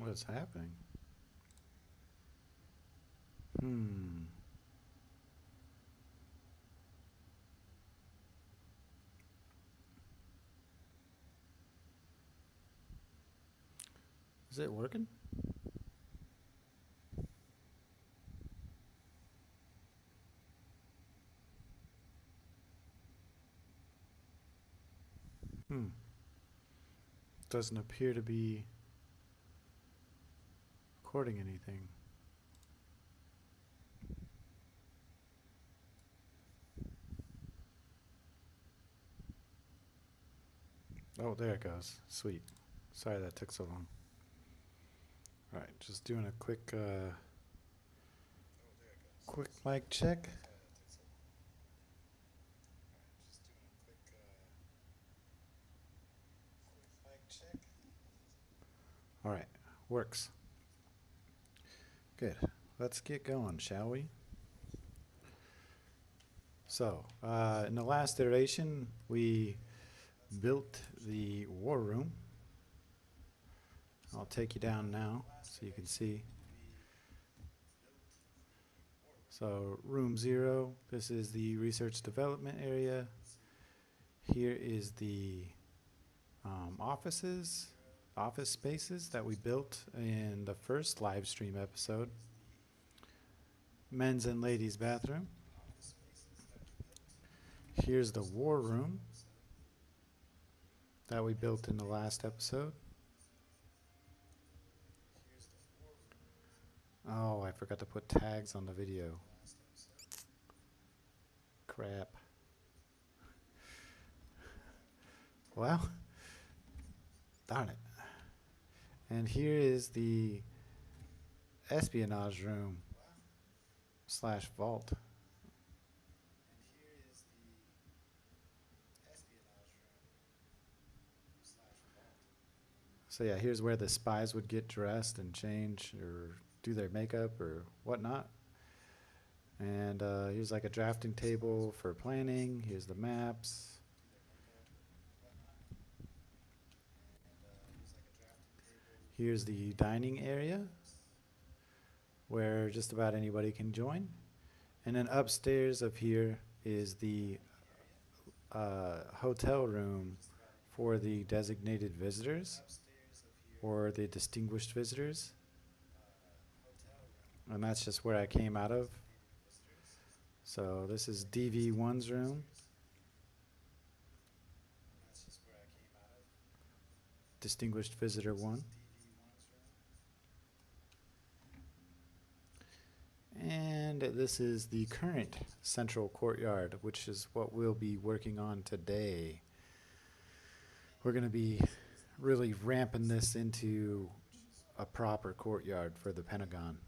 What's happening? Is it working? Doesn't appear to be recording anything. Oh, there it goes. Sweet. Sorry that took so long. All right, just doing a quick mic check. All right, works. Good. Let's get going, shall we? So, in the last iteration, we built the war room. I'll take you down now so you can see. So, room 0, this is the research development area. Here is the office spaces that we built in the first live stream episode. Men's and ladies' bathroom. Here's the war room that we built in the last episode. Oh, I forgot to put tags on the video. Crap. Well, darn it. And here is the espionage room / vault. So yeah, here's where the spies would get dressed and change or do their makeup or whatnot. And here's like a drafting table for planning. Here's the maps. Here's the dining area where just about anybody can join. And then upstairs of here is the hotel room for the designated visitors or the distinguished visitors. And that's just where I came out of. So this is DV1's room. Distinguished Visitor 1. And this is the current central courtyard, which is what we'll be working on today. We're going to be really ramping this into a proper courtyard for the Pentagon.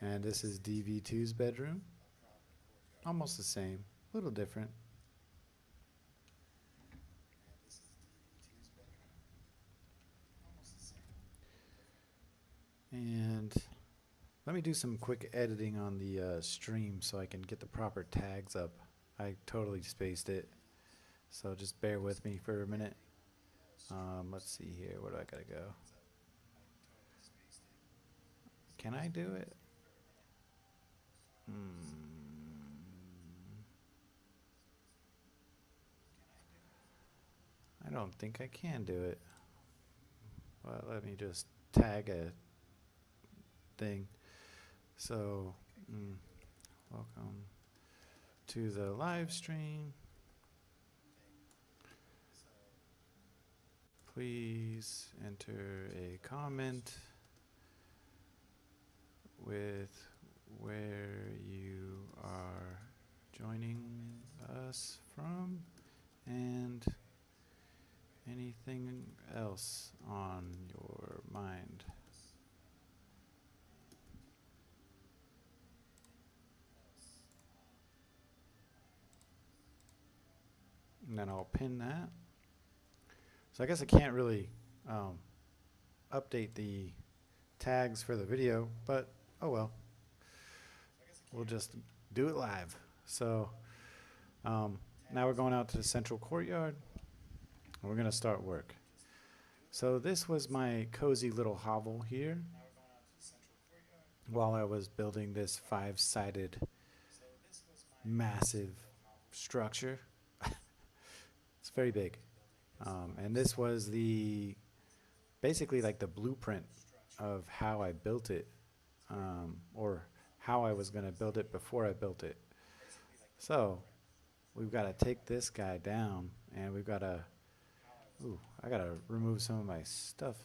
And this is DV2's bedroom. Almost the same, a little different. And let me do some quick editing on the stream so I can get the proper tags up. I totally spaced it, so just bear with me for a minute. Let's see here, where do I gotta go? Can I do it? I don't think I can do it. Well, let me just tag a thing. So, welcome to the live stream. Please enter a comment with where you are joining us from and anything else on your mind. And then I'll pin that. So I guess I can't really update the tags for the video, but oh well. We'll just do it live. So now we're going out to the central courtyard. And we're going to start work. So this was my cozy little hovel here while I was building this 5-sided massive structure. It's very big. And this was the basically like the blueprint of how I built it, or how I was going to build it before I built it. So we've got to take this guy down, and we've got to, I got to remove some of my stuff.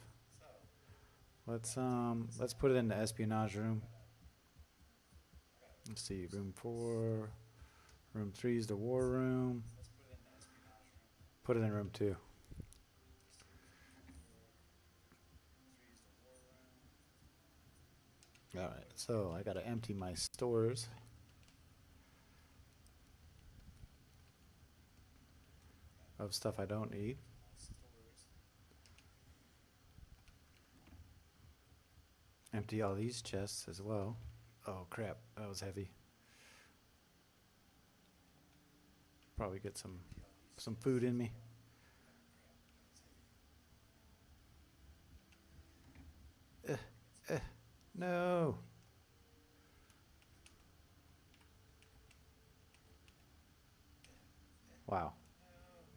Let's put it in the espionage room. Let's see, room 4, room 3 is the war room. Put it in room 2. All right, so I got to empty my stores. Of stuff I don't need. Empty all these chests as well. Oh crap, that was heavy. Probably get some food in me. No. Wow,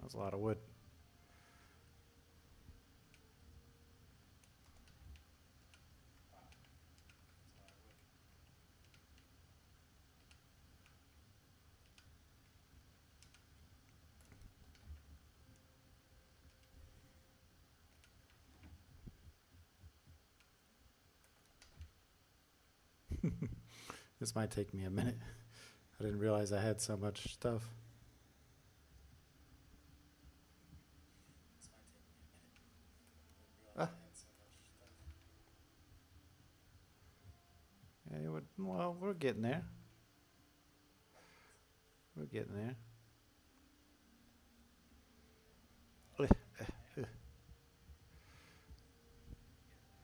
that's a lot of wood. This might take me a minute. I didn't realize I had so much stuff. Yeah, well, we're getting there. We're getting there.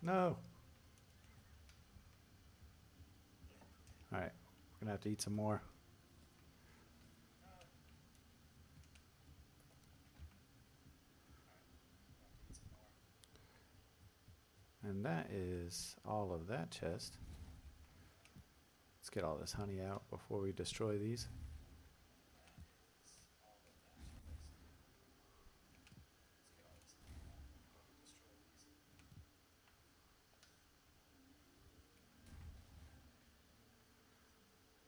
No. All right, we're gonna have to eat some more. And that is all of that chest. Let's get all this honey out before we destroy these.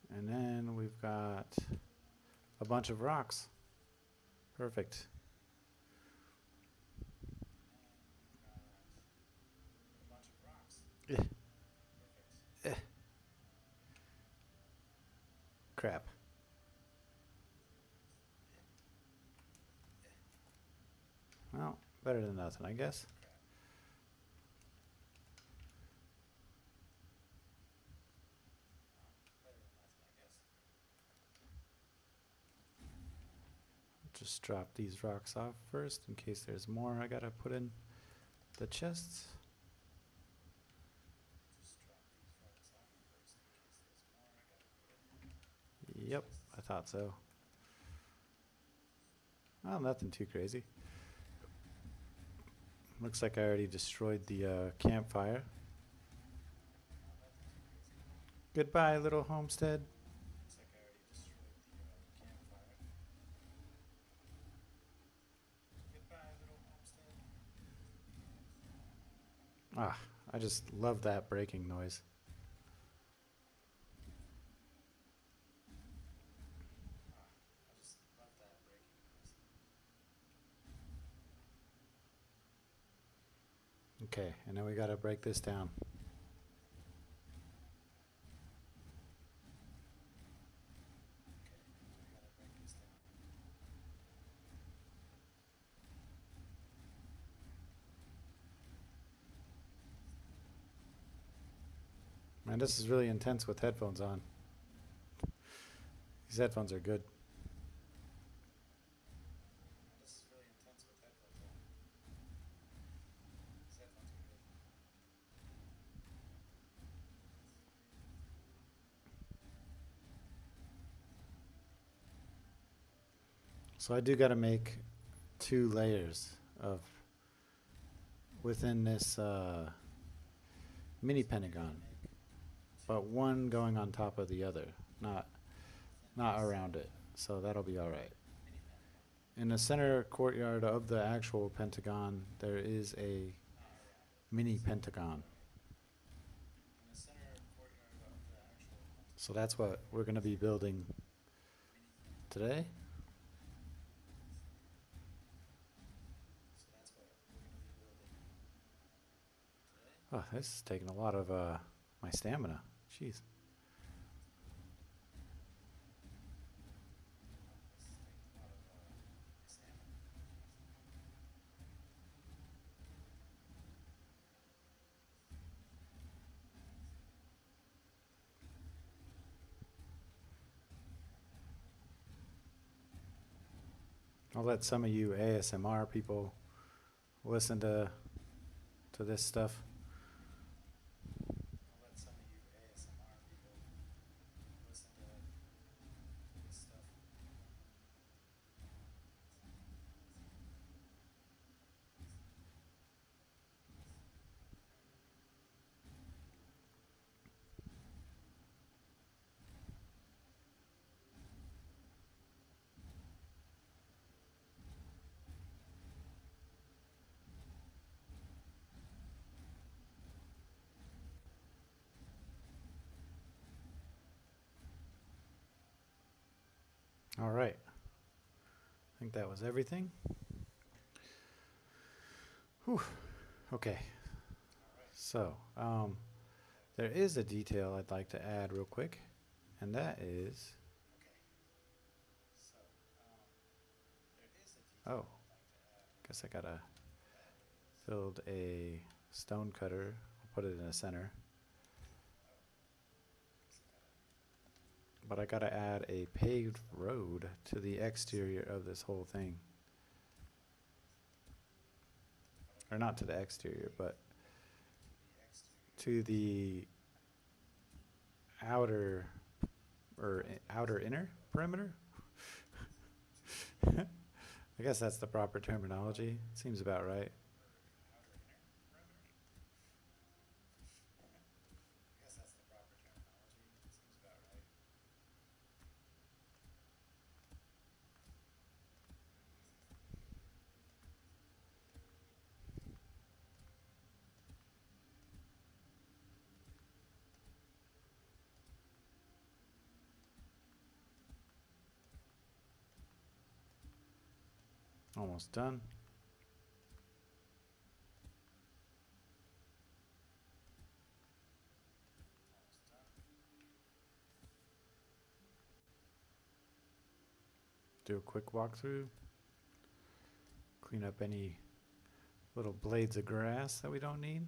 And then we've got a bunch of rocks. Perfect. Crap. Well, better than nothing, I guess. Just drop these rocks off first in case there's more I gotta put in the chests. Yep, I thought so. Well, nothing too crazy. Looks like I already destroyed the campfire. Goodbye, little homestead. Ah, I just love that breaking noise. Okay, and then we gotta break this down. Man, this is really intense with headphones on. These headphones are good. So I do gotta make 2 layers of within this mini pentagon, but one going on top of the other, not around it. So that'll be all right. In the center courtyard of the actual pentagon, there is a mini pentagon. So that's what we're going to be building today. Oh, this is taking a lot of my stamina. Jeez. I'll let some of you ASMR people listen to this stuff. All right. I think that was everything. Whew. Okay. So, there is a detail I'd like to add real quick, and that is, oh, guess I gotta build a stone cutter. I'll put it in the center. But I gotta add a paved road to the exterior of this whole thing. Or not to the exterior, but to the outer, or outer inner perimeter? I guess that's the proper terminology. Seems about right. Almost done. Do a quick walkthrough. Clean up any little blades of grass that we don't need.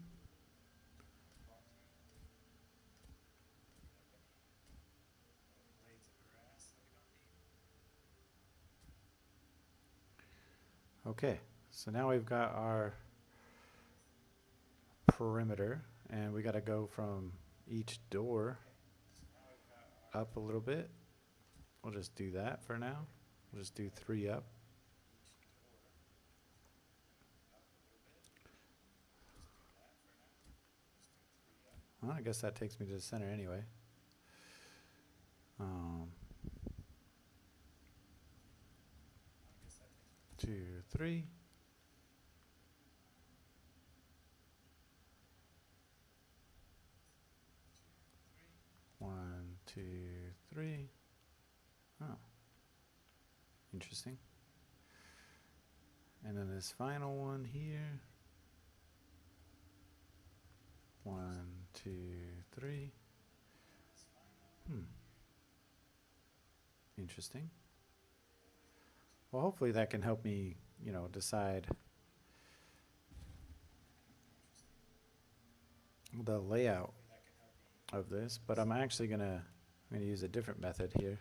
Okay, so now we've got our perimeter, and we got to go from each door up a little bit. We'll just do that for now. We'll just do 3 up. Well, I guess that takes me to the center anyway. 2, 3. One, 2, 3. Oh, interesting. And then this final one here. 1, 2, 3. Interesting. Well, hopefully that can help me, decide the layout of this. But I'm actually gonna use a different method here,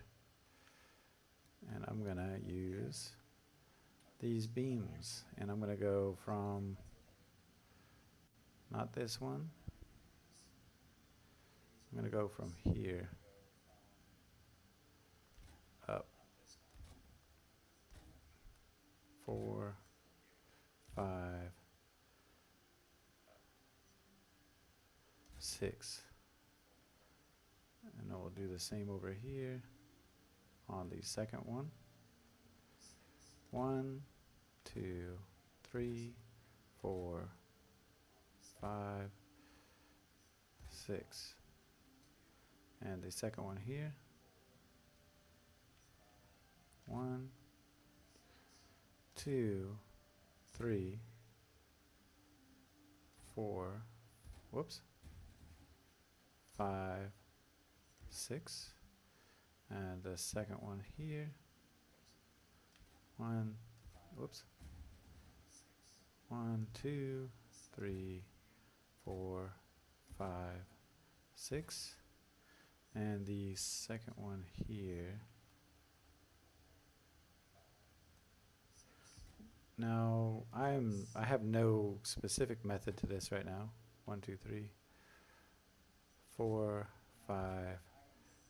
and I'm gonna use these beams, and I'm gonna go from not this one. I'm gonna go from here up 4, 5, 6. And then we'll do the same over here on the second one. 1, 2, 3, 4, 5, 6. And the second one here. 1, 2, 3, 4, whoops, 5, 6. And the second one here. 1, whoops, 1, 2, 3, 4, 5, 6. And the second one here. Now I have no specific method to this right now. 1, 2, 3, 4, 5,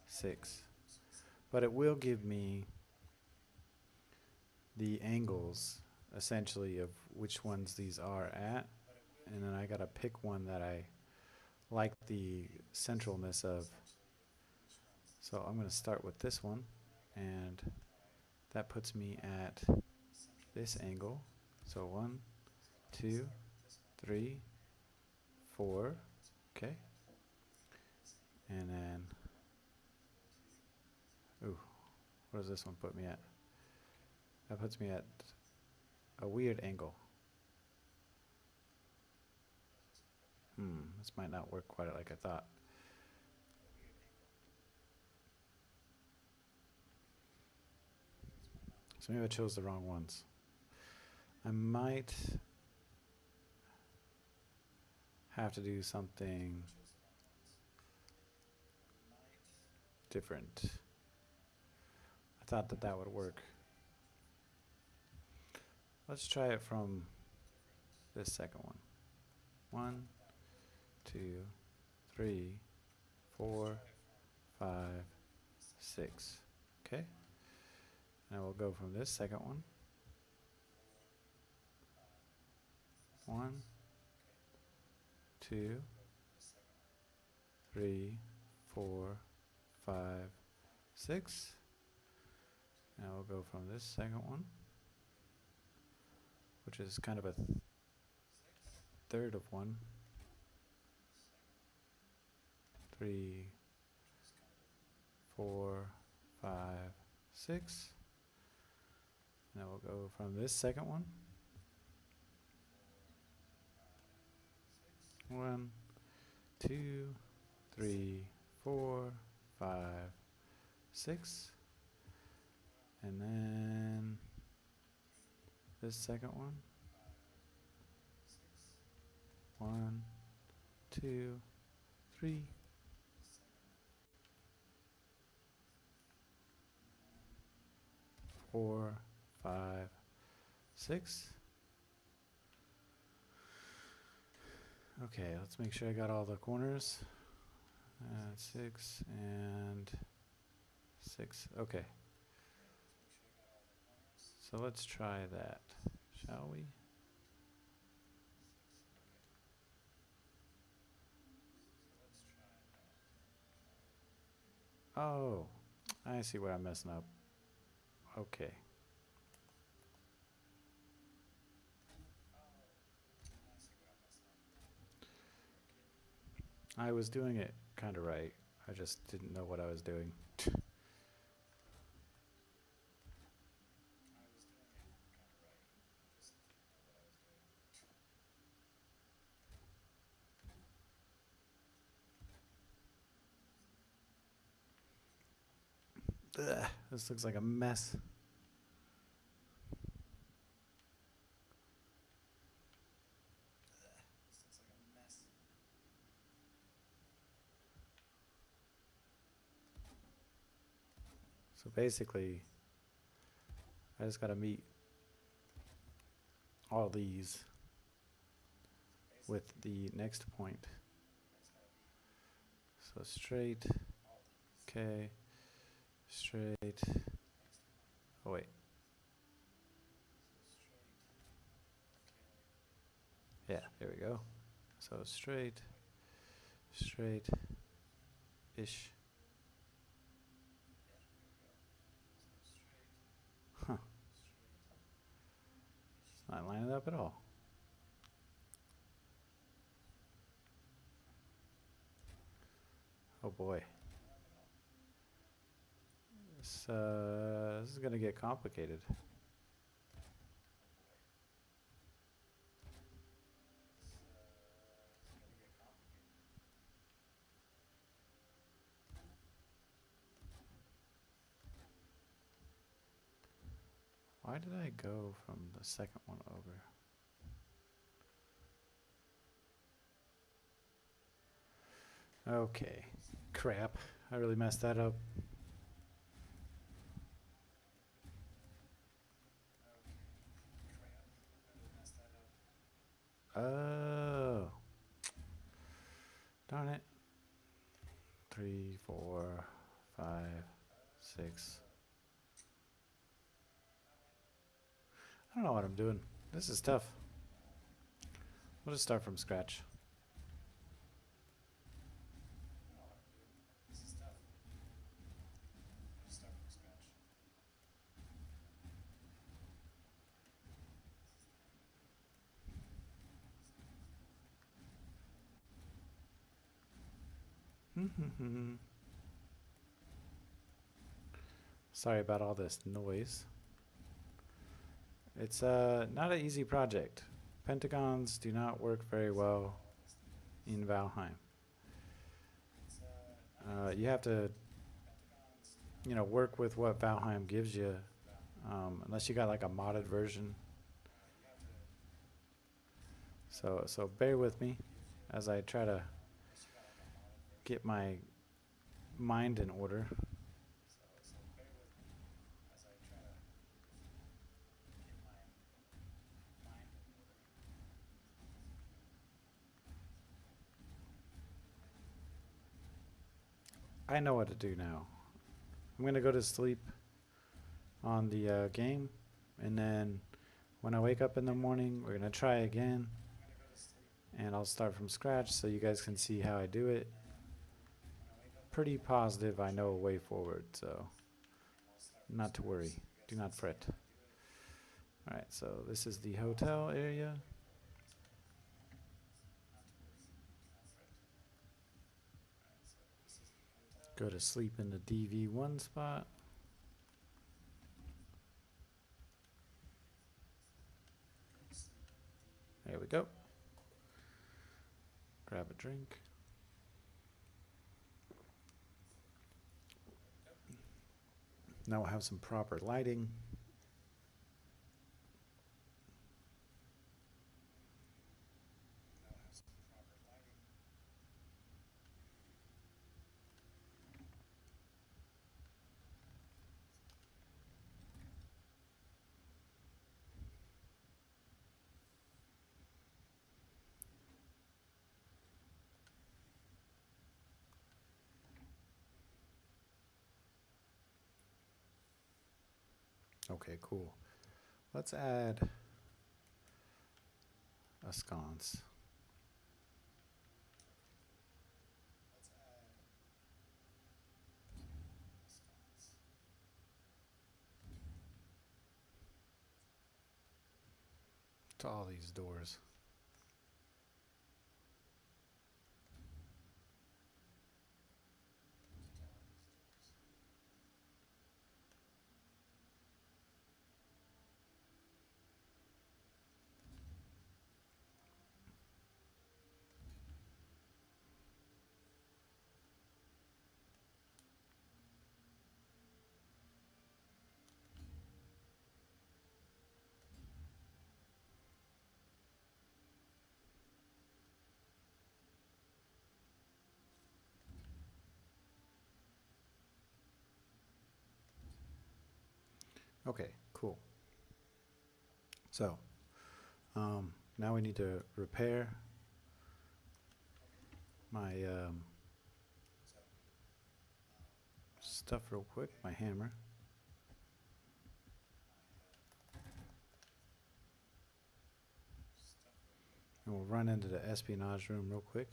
6. But it will give me the angles essentially of which ones these are at, and then I gotta pick one that I like the centralness of. So I'm gonna start with this one, and that puts me at this angle. So 1, 2, 3, 4, okay. And then, ooh, what does this one put me at? That puts me at a weird angle. This might not work quite like I thought. So maybe I chose the wrong ones. I might have to do something different. I thought that that would work. Let's try it from this second one. 1, 2, 3, 4, 5, 6. Okay. And we'll go from this second one. 1, 2, 3, 4, 5, 6. And we'll go from this second one, which is kind of a third of one. 3, 4, 5, 6. Now we'll go from this second one. 1, 2, 3, 4, 5, 6. And then this second one. 1, 2, 3. 4, 5, 6. Okay, let's make sure I got all the corners. 6 and 6. Okay. So let's try that, shall we? Oh, I see where I'm messing up. Okay. I was doing it kind of right. I just didn't know what I was doing. Ugh, this looks like a mess. So basically, I just got to meet all these with the next point. So straight, okay, straight, oh wait. Yeah, there we go. So straight, straight-ish. Huh. It's not lining up at all. Oh boy. This is gonna get complicated. Why did I go from the second one over? Okay. Crap. I really messed that up. Oh. Darn it. 3, 4, 5, 6. I don't know what I'm doing. This is tough. We'll just start from scratch. Sorry about all this noise. It's not an easy project. Pentagons do not work very well in Valheim. You have to, work with what Valheim gives you, unless you got like a modded version. So bear with me as I try to get my mind in order. I know what to do now. I'm going to go to sleep on the game, and then when I wake up in the morning, we're going to try again, and I'll start from scratch so you guys can see how I do it. Pretty positive I know a way forward, so not to worry. Do not fret. Alright, so this is the hotel area. Go to sleep in the DV1 spot. There we go. Grab a drink. Now we'll have some proper lighting. Okay, cool. Let's add a sconce. To all these doors. Okay, cool. So, now we need to repair my stuff real quick, my hammer. And we'll run into the espionage room real quick.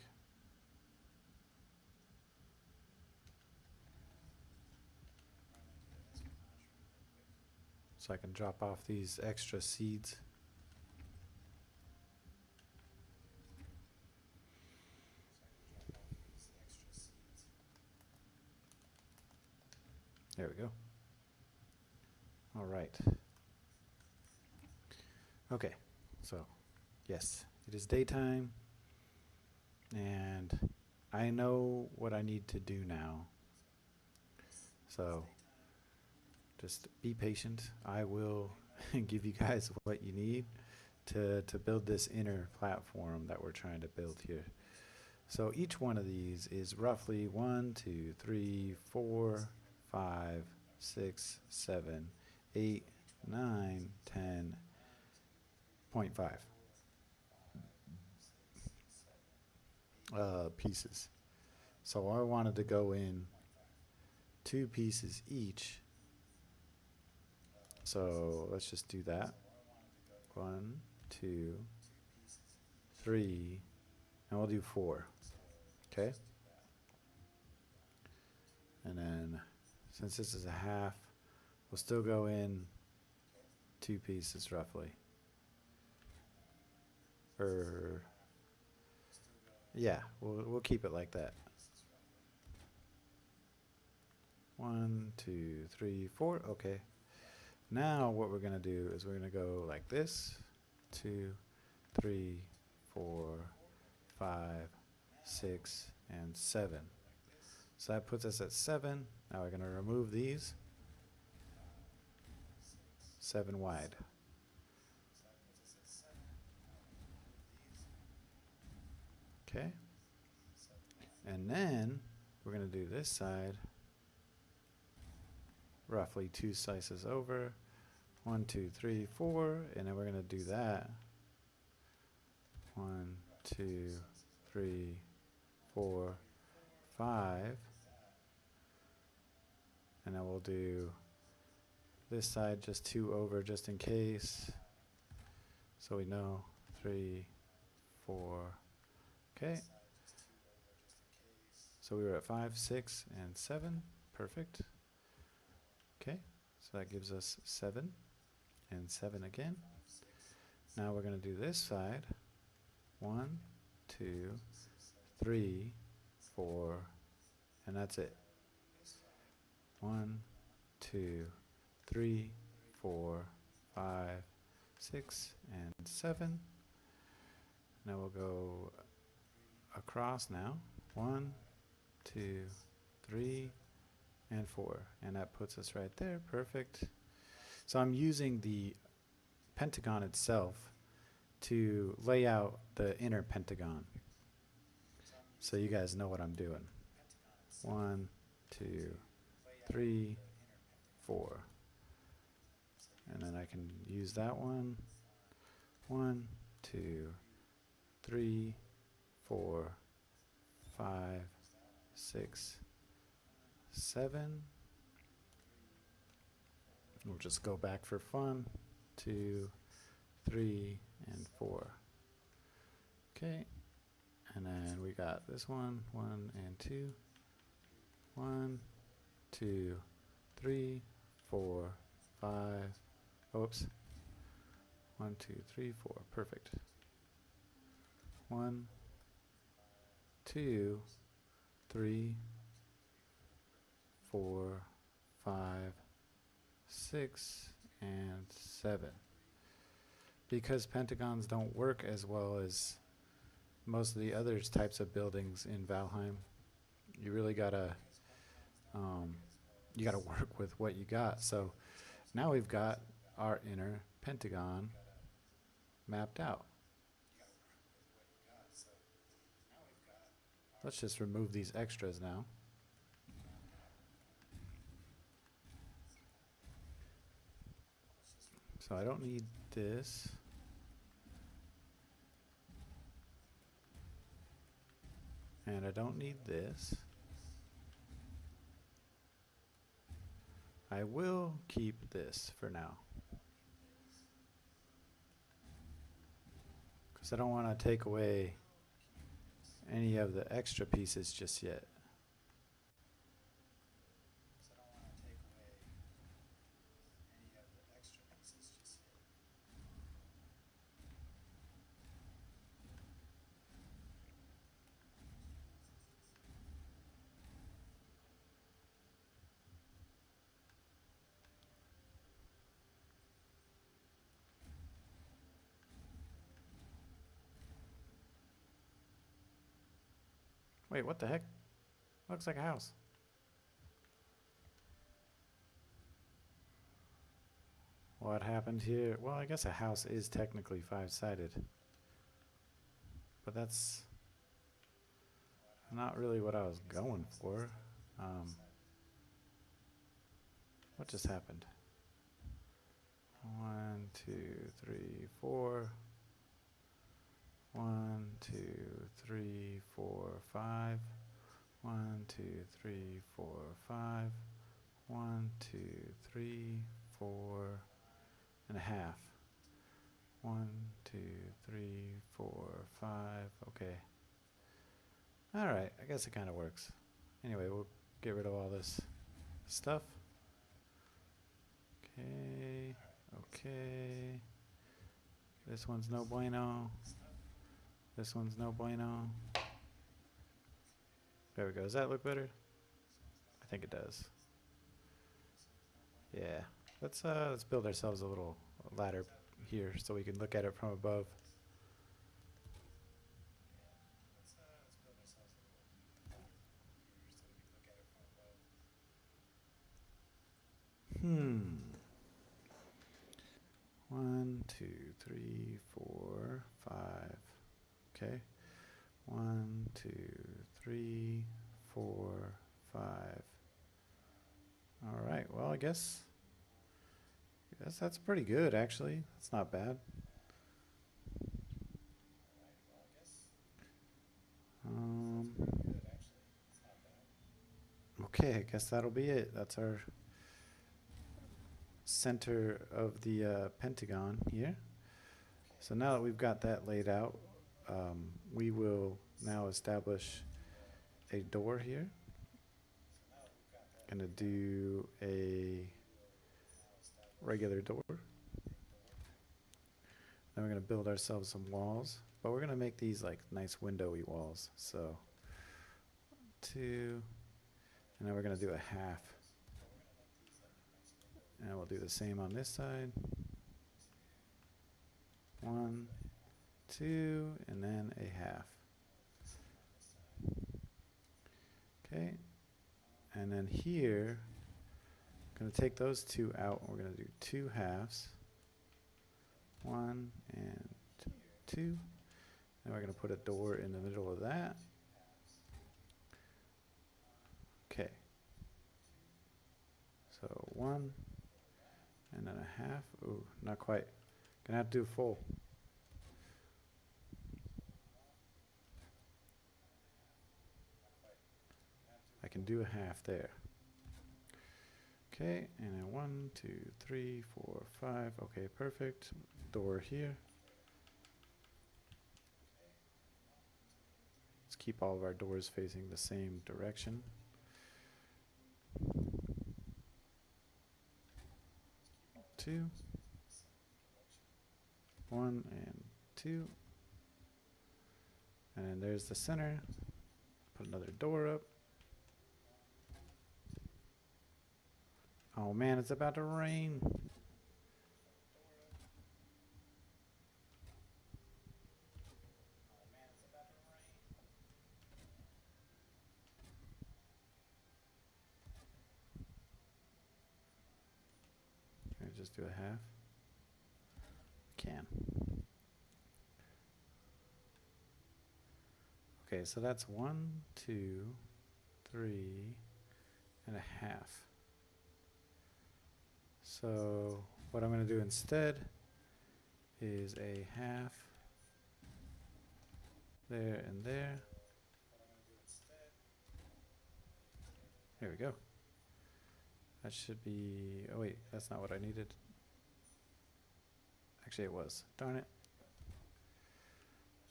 so I can drop off these extra seeds. There we go. All right. Okay, so yes, it is daytime, and I know what I need to do now. So just be patient. I will give you guys what you need to build this inner platform that we're trying to build here. So each one of these is roughly 1, 2, 3, 4, 5, 6, 7, 8, 9, 10, 0.5 pieces. So I wanted to go in 2 pieces each. So let's just do that. 1, 2, 3, and we'll do 4. Okay? And then since this is a half, we'll still go in 2 pieces roughly. Yeah, we'll keep it like that. 1, 2, 3, 4. Okay. Now what we're gonna do is we're gonna go like this. 2, 3, 4, 5, 6, and 7. So that puts us at 7. Now we're gonna remove these. 7 wide. Okay. And then we're going to do this side roughly 2 slices over. 1, 2, 3, 4. And then we're going to do that. 1, 2, 3, 4, 5. And then we'll do this side just 2 over just in case. So we know 3, 4. Okay. So we were at 5, 6, and 7. Perfect. Okay. So that gives us 7 and 7 again. Now we're going to do this side. 1, 2, 3, 4, and that's it. 1, 2, 3, 4, 5, 6, and 7. Now we'll go across now. 1, 2, 3, and 4. And that puts us right there. Perfect. So I'm using the pentagon itself to lay out the inner pentagon, so you guys know what I'm doing. 1, 2, 3, 4. And then I can use that one. 1, 2, 3, 4, 5, 6, 7. We'll just go back for fun. 2, 3, and 4. Okay. And then we got this one, 1 and 2. 1, 2, 3, 4, 5. Oops. 1, 2, 3, 4. Perfect. 1, 2, 3, 4, 5, 6, and 7. Because pentagons don't work as well as most of the other types of buildings in Valheim, you really gotta work with what you got. So now we've got our inner pentagon mapped out. Let's just remove these extras now. So I don't need this. And I don't need this. I will keep this for now, because I don't want to take away any of the extra pieces just yet. Wait, what the heck? Looks like a house. What happened here? Well, I guess a house is technically 5-sided. But that's not really what I was going for. What just happened? 1, 2, 3, 4. 1, 2, 3, 4, 5. 1, 2, 3, 4, 5. 1, 2, 3, 4 and a half. 1, 2, 3, 4, 5. Okay. All right. I guess it kind of works. Anyway, we'll get rid of all this stuff. Okay. Okay. This one's no bueno. This one's no bueno. There we go. Does that look better? I think it does. Yeah. Let's build ourselves a little ladder here so we can look at it from above. Hmm. 1, 2, 3, 4, 5. Okay. 1, 2, 3, 4, 5. All right. Well, I guess that's pretty good, actually. That's not bad. Okay, I guess that'll be it. That's our center of the Pentagon here. So now that we've got that laid out, we will now establish a door here. Gonna do a regular door. Then we're gonna build ourselves some walls, but we're gonna make these like nice windowy walls. So 2, and then we're gonna do a half. And we'll do the same on this side. 1, 2, and then a half. Okay. And then here, I'm going to take those 2 out, and we're going to do 2 halves. 1 and 2. And we're going to put a door in the middle of that. Okay. So 1, and then a half. Ooh, not quite. Gonna have to do full. I can do a half there. Okay, and then 1, 2, 3, 4, 5. Okay, perfect. Door here. Let's keep all of our doors facing the same direction. Two. 1 and 2. And then there's the center. Put another door up. Oh man, it's about to rain. Can I just do a half? Can. Okay, so that's 1, 2, 3, and a half. So what I'm going to do instead is a half there and there. There we go. That should be, oh wait, that's not what I needed. Actually it was, darn it.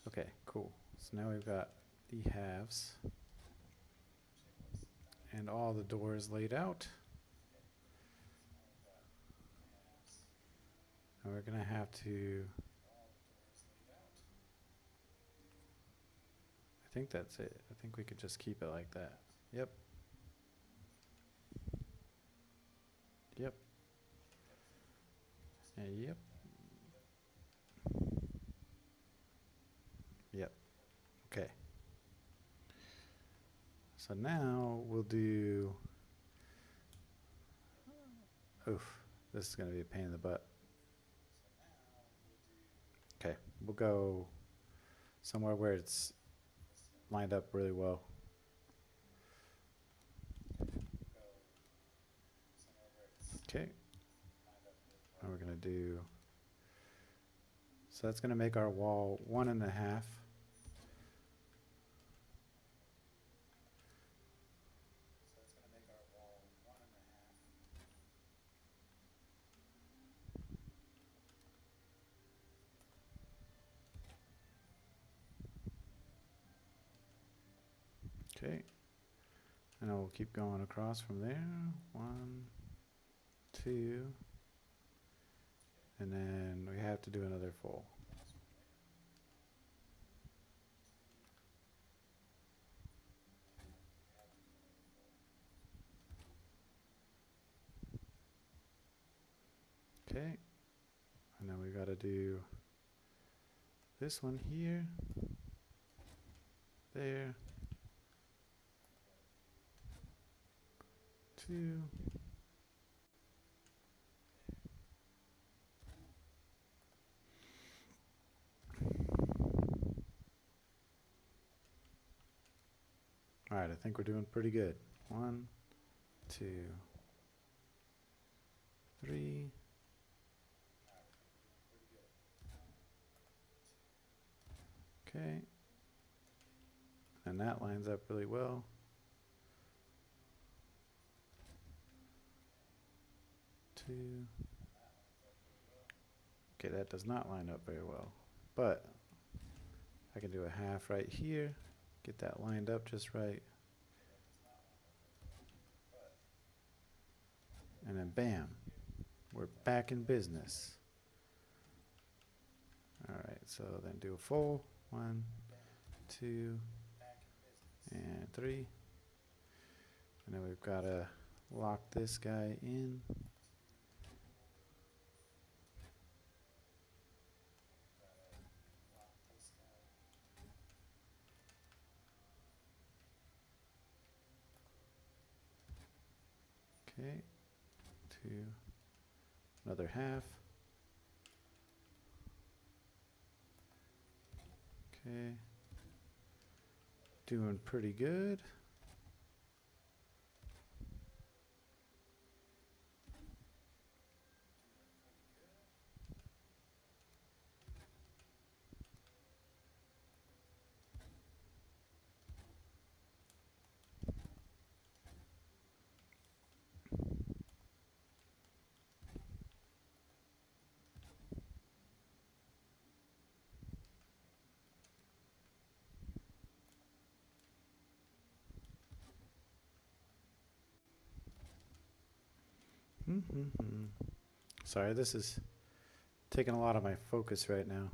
Okay, cool. So now we've got the halves and all the doors laid out. And we're gonna have to, I think that's it. I think we could just keep it like that. Yep. Yep. And yep. Yep. Okay. So now we'll do, oof, this is going to be a pain in the butt. Okay, we'll go somewhere where it's lined up really well. Okay, and we're going to do, so that's going to make our wall 1.5. Okay, and then we'll keep going across from there. 1, 2, and then we have to do another full. Okay, and then we got to do this one here, there, 2, all right, I think we're doing pretty good. 1, 2, 3. Okay, and that lines up really well. 2. Okay, that does not line up very well, but I can do a half right here, get that lined up just right, and then bam, we're back in business. All right, so then do a full 1, 2, and 3, and then we've got to lock this guy in. Okay, 2, another half. Okay, doing pretty good. Sorry, this is taking a lot of my focus right now.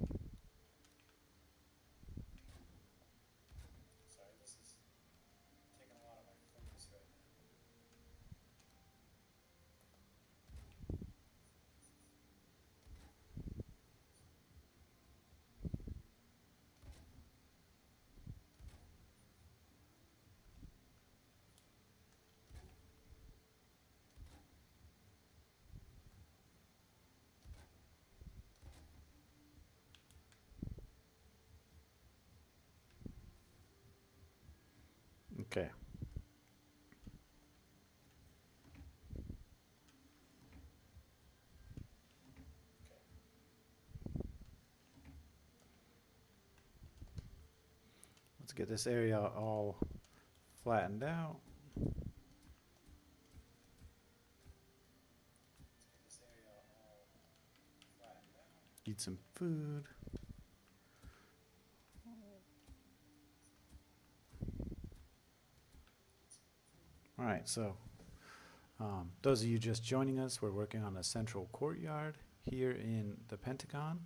Okay. Let's get this area all flattened out. Eat some food. All right, so those of you just joining us, we're working on a central courtyard here in the Pentagon.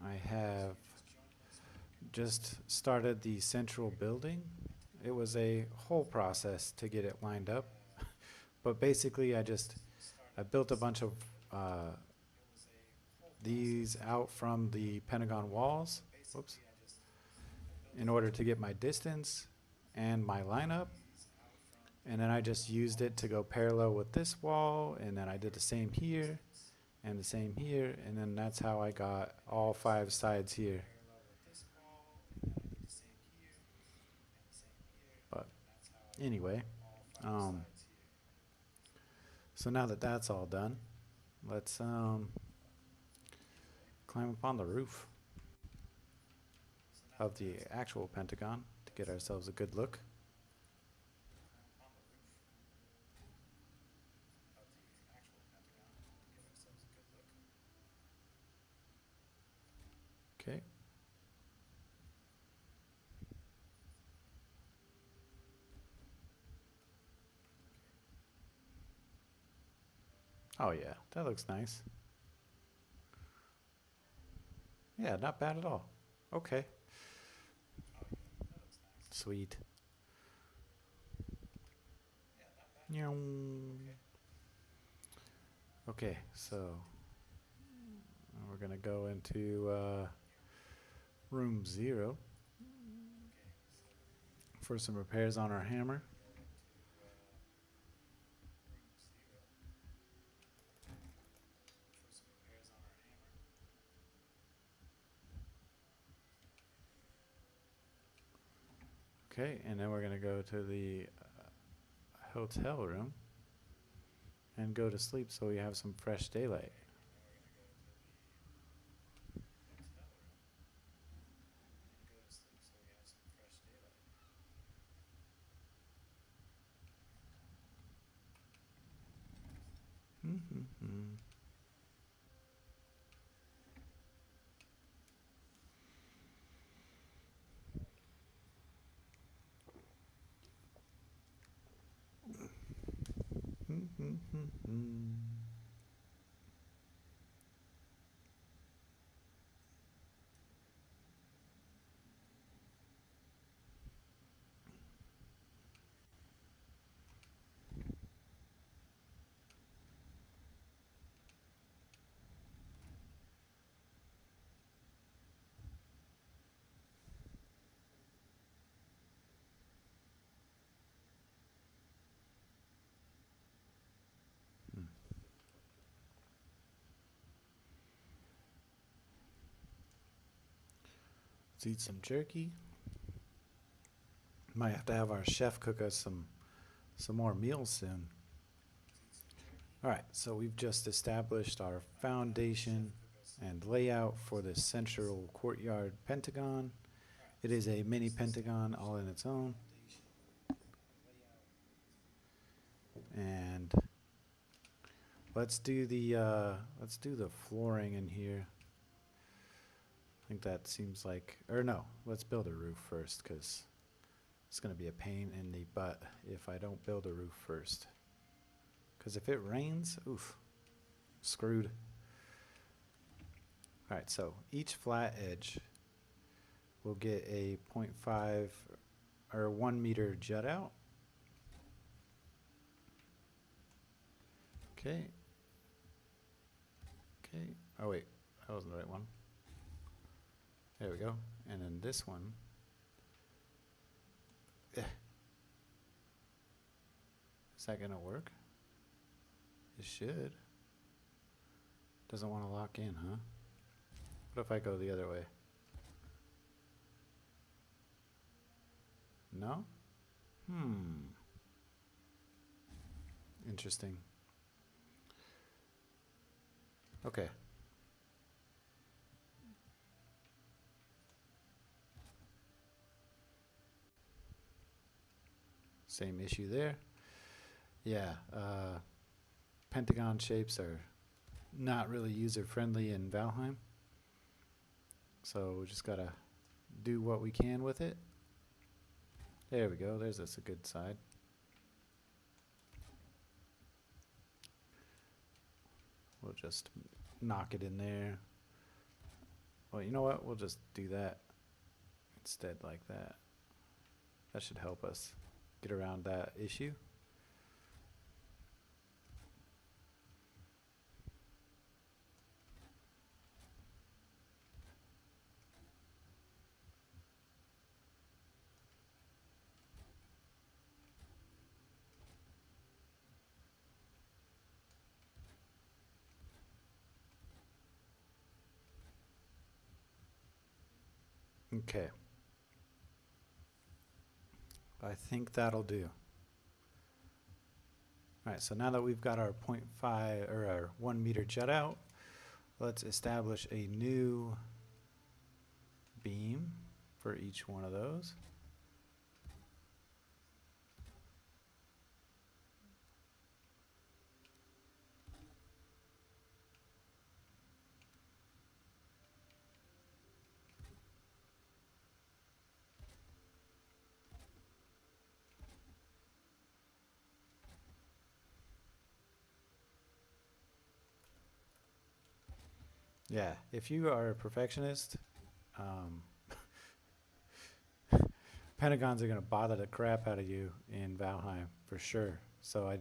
I have just started the central building. It was a whole process to get it lined up, but basically I built a bunch of these out from the Pentagon walls, whoops, in order to get my distance. and my lineup. And then I just used it to go parallel with this wall, and then I did the same here and the same here, and then that's how I got all 5 sides here. But anyway, so now that that's all done, let's climb up on the roof of the actual Pentagon to get ourselves a good look. Okay. Oh yeah, that looks nice. Yeah, not bad at all. Okay. Sweet. Okay, so we're gonna go into room 0 for some repairs on our hammer. Okay, and then we're gonna go to the hotel room and go to sleep so we have some fresh daylight. Let's eat some jerky. Might have to have our chef cook us some more meals soon. Alright, so we've just established our foundation and layout for the central courtyard pentagon. It is a mini pentagon all in its own. And let's do the flooring in here. I think that seems like, or no, let's build a roof first, because it's going to be a pain in the butt if I don't build a roof first. Because if it rains, oof, screwed. Alright, so each flat edge will get a 0.5 or 1 meter jut out. Okay. Okay. Oh wait, that wasn't the right one. There we go. And then this one. Is that gonna work? It should. Doesn't want to lock in, huh? What if I go the other way? No? Interesting. Okay. Same issue there. Yeah, pentagon shapes are not really user-friendly in Valheim. So we just gotta do what we can with it. There we go, there's us a good side. We'll just knock it in there. Well, you know what? We'll just do that instead, like that. That should help us get around that issue. Okay. I think that'll do. All right, so now that we've got our 0.5 or our 1 meter jut out, let's establish a new beam for each one of those. Yeah, if you are a perfectionist, Pentagons are going to bother the crap out of you in Valheim for sure. So I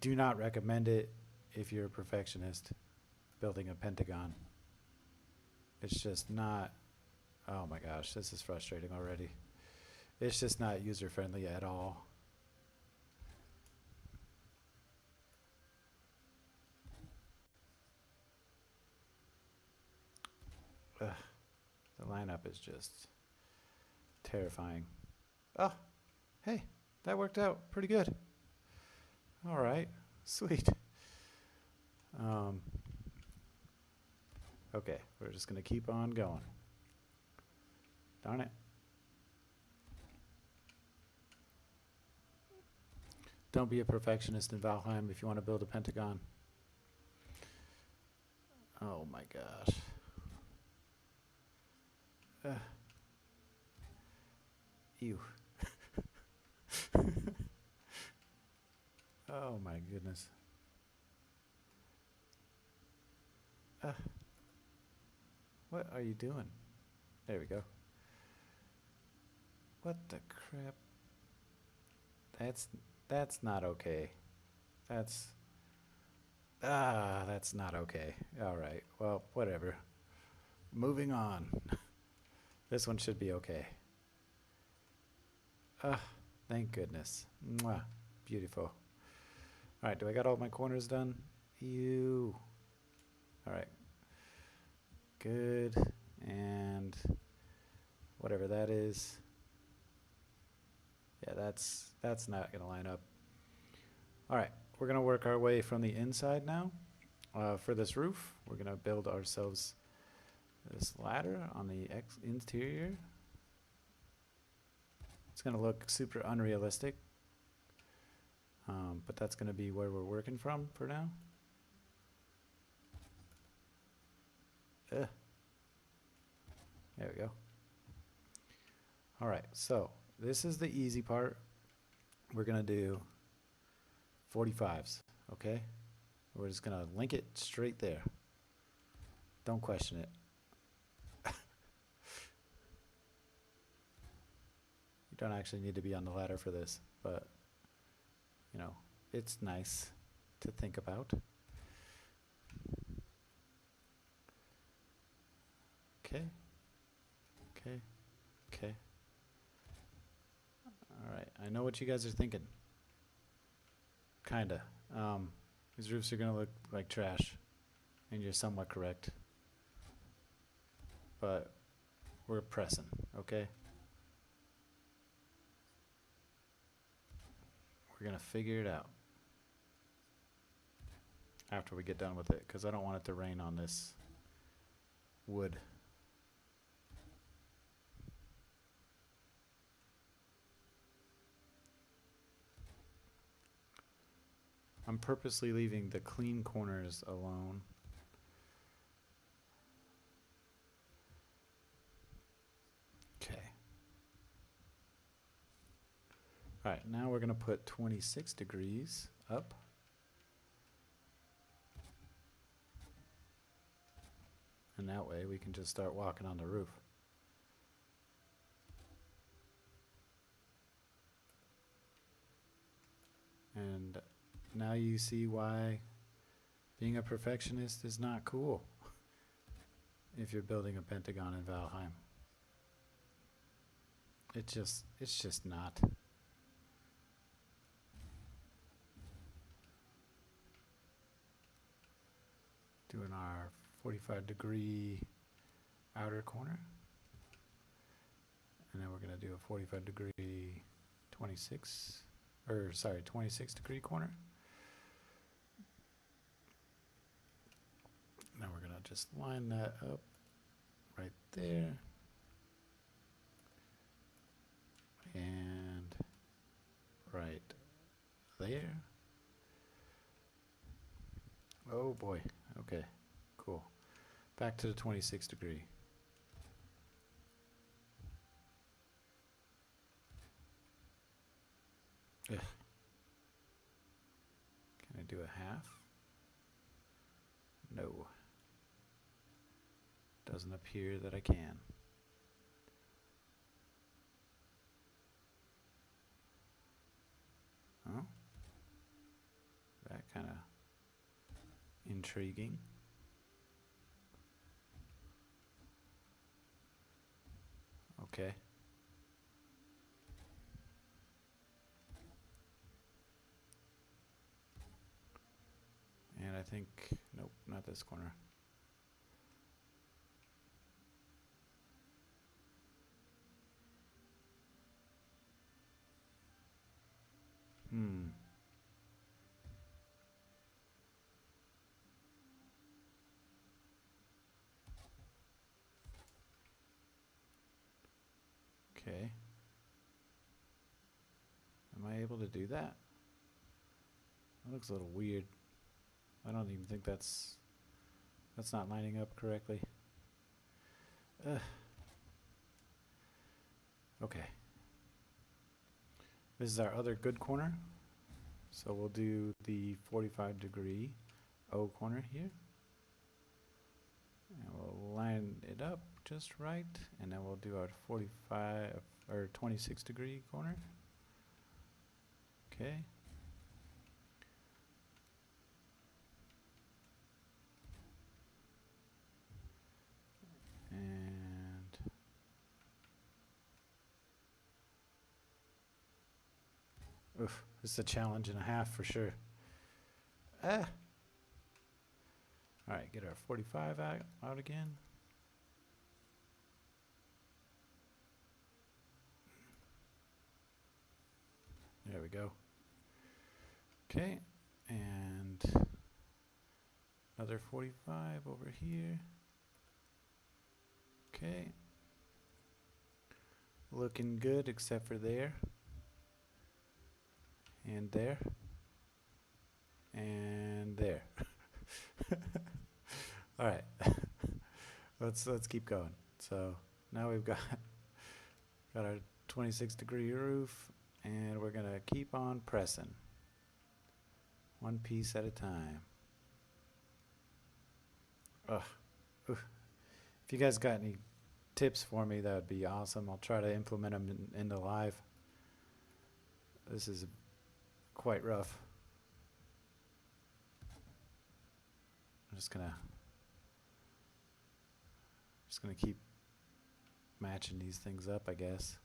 do not recommend it if you're a perfectionist building a Pentagon. It's just not, oh my gosh, this is frustrating already. It's just not user friendly at all. Ugh, the lineup is just terrifying. Oh, hey, that worked out pretty good. All right, sweet. Okay, we're just gonna keep on going. Darn it. Don't be a perfectionist in Valheim if you want to build a Pentagon. Oh my gosh. Ew. Oh my goodness. What are you doing? There we go. What the crap? That's not okay. That's not okay. All right. Well, whatever. Moving on. This one should be okay. Thank goodness. Mwah. Beautiful. All right, do I got all my corners done? Ew. All right. Good. And whatever that is. Yeah, that's not going to line up. All right, we're going to work our way from the inside now. For this roof, we're going to build ourselves this ladder on the interior. It's going to look super unrealistic, but that's going to be where we're working from for now. There we go. All right, so this is the easy part. We're going to do 45s, okay? We're just going to link it straight there. Don't question it. You don't actually need to be on the ladder for this, but, you know, it's nice to think about. Okay. Okay. Okay. All right. I know what you guys are thinking. Kinda. These roofs are gonna look like trash, and you're somewhat correct. But we're pressing, okay? We're gonna figure it out after we get done with it, because I don't want it to rain on this wood. I'm purposely leaving the clean corners alone. Okay. All right, now we're going to put 26 degrees up. And that way we can just start walking on the roof. And now you see why being a perfectionist is not cool if you're building a Pentagon in Valheim. It's just not. Doing our 45-degree outer corner. And then we're going to do a 45 degree 26 degree corner. Now we're going to just line that up right there. And right there. Oh boy. Okay, cool. Back to the 26 degree. Ugh. Can I do a half? No. Doesn't appear that I can. Oh. That kind of intriguing. Okay. And I think, nope, not this corner. Okay. Am I able to do that? That looks a little weird. I don't even think that's not lining up correctly. Okay. This is our other good corner. So we'll do the 45 degree O corner here. And we'll line it up just right. And then we'll do our 45 or 26 degree corner. Okay. And oof, this is a challenge and a half for sure. All right, get our 45 out again. There we go. Okay, and another 45 over here. Okay. Looking good except for there. And there. And there. All right. let's keep going. So now we've got our 26 degree roof, and we're gonna keep on pressing. One piece at a time. Ugh. Oof. If you guys got any tips for me, that would be awesome. I'll try to implement them into live. This is quite rough. I'm just gonna keep matching these things up, I guess.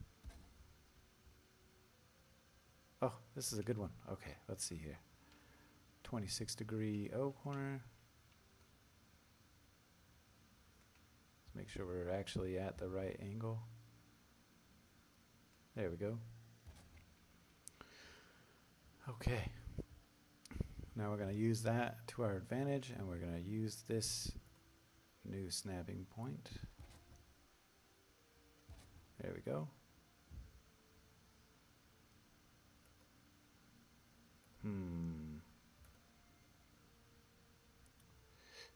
Oh, this is a good one. Okay, let's see here. 26 degree O corner. Let's make sure we're actually at the right angle. There we go. Okay. Now we're going to use that to our advantage, and we're going to use this new snapping point. There we go.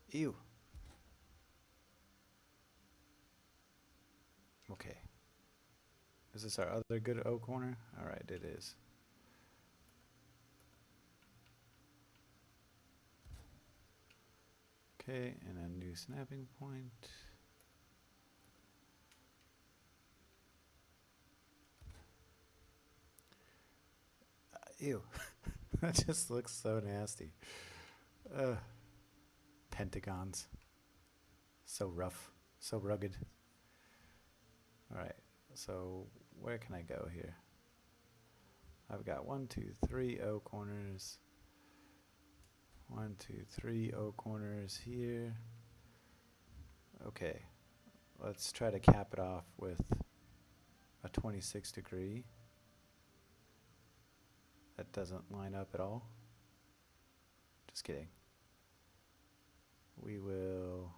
Ew. Okay. Is this our other good O corner? All right, it is. Okay, and a new snapping point. Ew. That just looks so nasty. Pentagons. So rough, so rugged. All right, so where can I go here? I've got 1, 2, 3 O corners. 1, 2, 3 O corners here. Okay, let's try to cap it off with a 26 degree. That doesn't line up at all. Just kidding. We will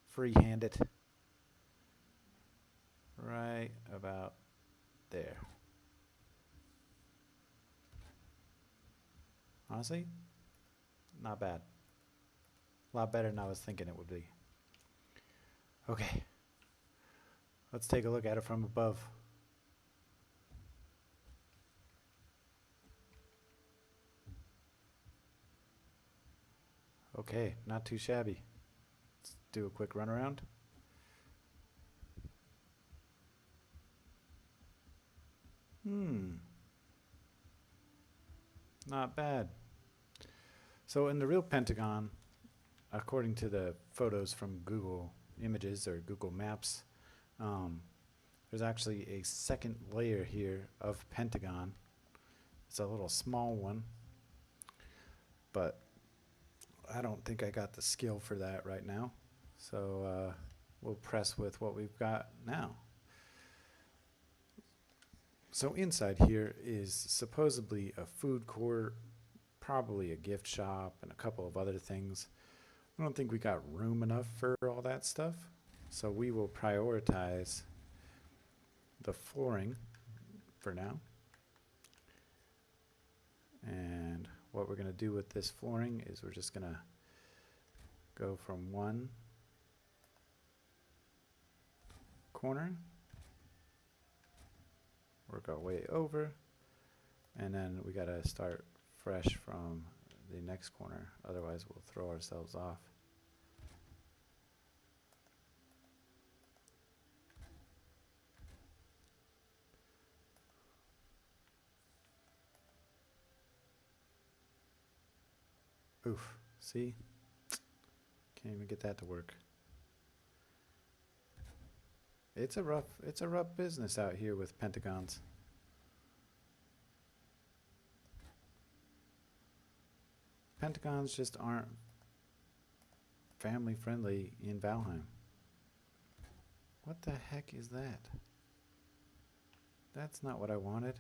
freehand it right about there. Honestly, not bad. A lot better than I was thinking it would be. Okay. Let's take a look at it from above. Okay, not too shabby. Let's do a quick run around. Not bad. So in the real Pentagon, according to the photos from Google Images or Google Maps, there's actually a second layer here of Pentagon. It's a little small one, but I don't think I got the skill for that right now. So we'll press with what we've got now. So inside here is supposedly a food court, probably a gift shop, and a couple of other things. I don't think we got room enough for all that stuff. So we will prioritize the flooring for now. And what we're going to do with this flooring is we're just going to go from one corner, work our way over, and then we got to start fresh from the next corner. Otherwise, we'll throw ourselves off. Oof, see? Can't even get that to work. It's a rough business out here with pentagons. Pentagons just aren't family friendly in Valheim. What the heck is that? That's not what I wanted.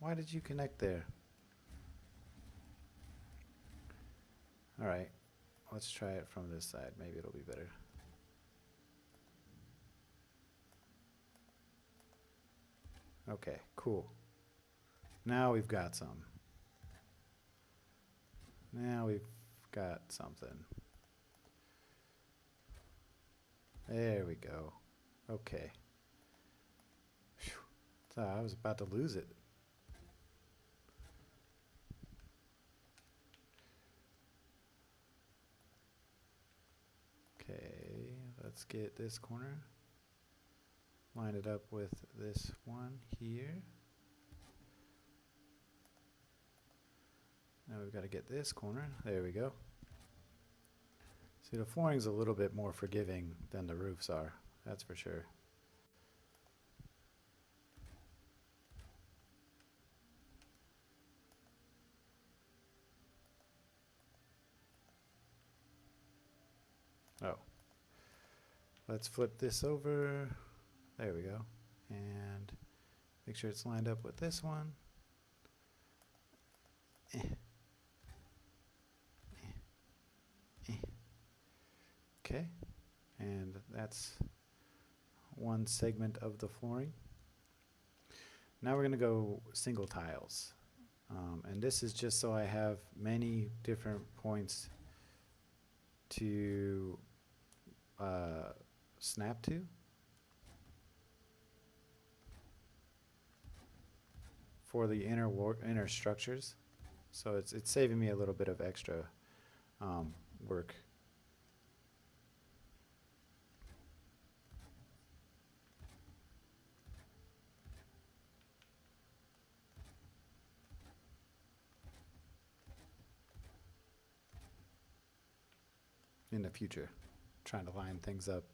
Why did you connect there? Alright, let's try it from this side. Maybe it'll be better. Okay, cool. Now we've got some. Now we've got something. There we go. Okay. Whew. Thought I was about to lose it. Okay, let's get this corner. Line it up with this one here. Now we've got to get this corner. There we go. See, the flooring's a little bit more forgiving than the roofs are. That's for sure. Oh. Let's flip this over. There we go. And make sure it's lined up with this one. Okay, and that's one segment of the flooring. Now we're going to go single tiles. And this is just so I have many different points to snap to. For the inner structures. So it's saving me a little bit of extra work. In the future, trying to line things up.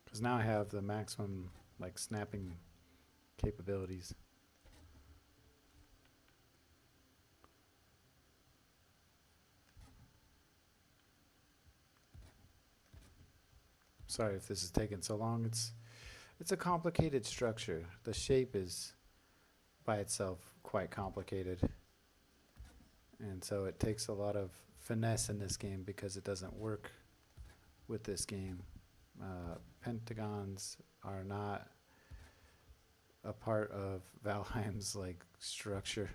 Because now I have the maximum like snapping capabilities. Sorry if this is taking so long. It's a complicated structure. The shape is by itself quite complicated. And so it takes a lot of finesse in this game because it doesn't work with this game. Pentagons are not a part of Valheim's like structure.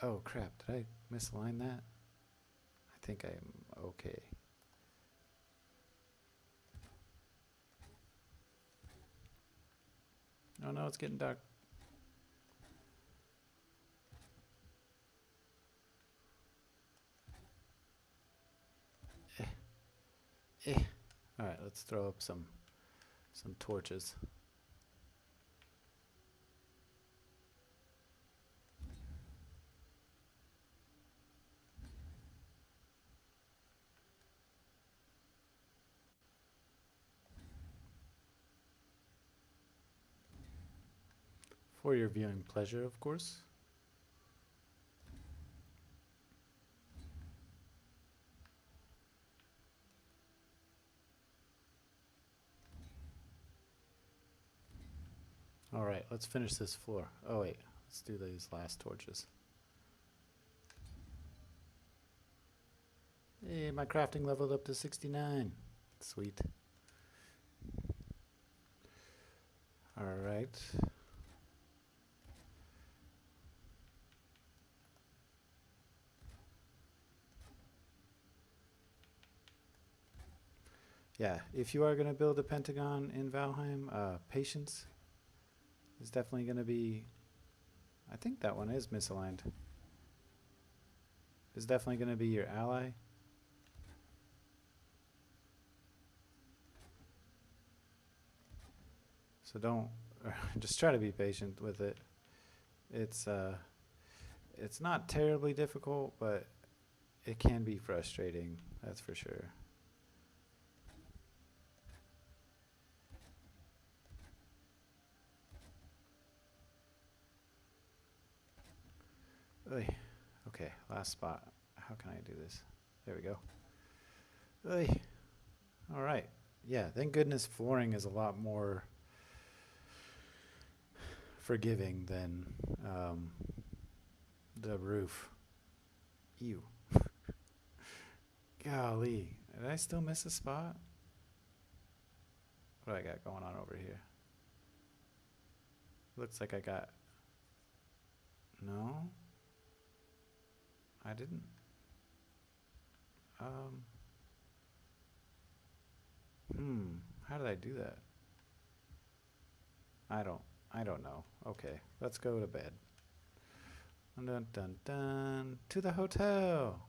Oh crap, did I misalign that? I think I'm okay. Oh no, it's getting dark. All right, let's throw up some torches. For your viewing pleasure, of course. All right, let's finish this floor. Oh wait, let's do these last torches. Hey, my crafting leveled up to 69. Sweet. All right. Yeah, if you are going to build a Pentagon in Valheim, patience is definitely going to be, I think that one is misaligned. Is definitely going to be your ally. So don't, just try to be patient with it. It's not terribly difficult, but it can be frustrating, that's for sure. Oy. Okay, last spot. How can I do this? There we go. Oy. All right. Yeah, thank goodness flooring is a lot more forgiving than the roof. Ew. Golly. Did I still miss a spot? What do I got going on over here? Looks like I got... No? I didn't. How did I do that? I don't know. Okay, let's go to bed. Dun dun dun dun. To the hotel.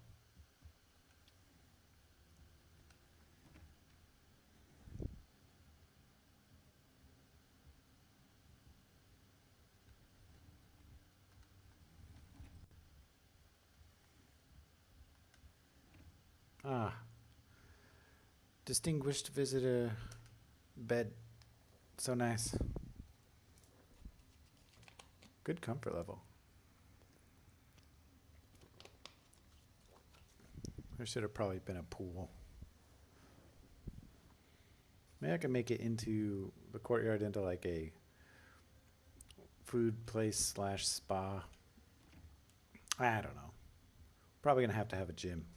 Ah. Distinguished visitor bed. So nice. Good comfort level. There should have probably been a pool. Maybe I can make it into the courtyard into like a food place / spa. I don't know. Probably gonna have to have a gym.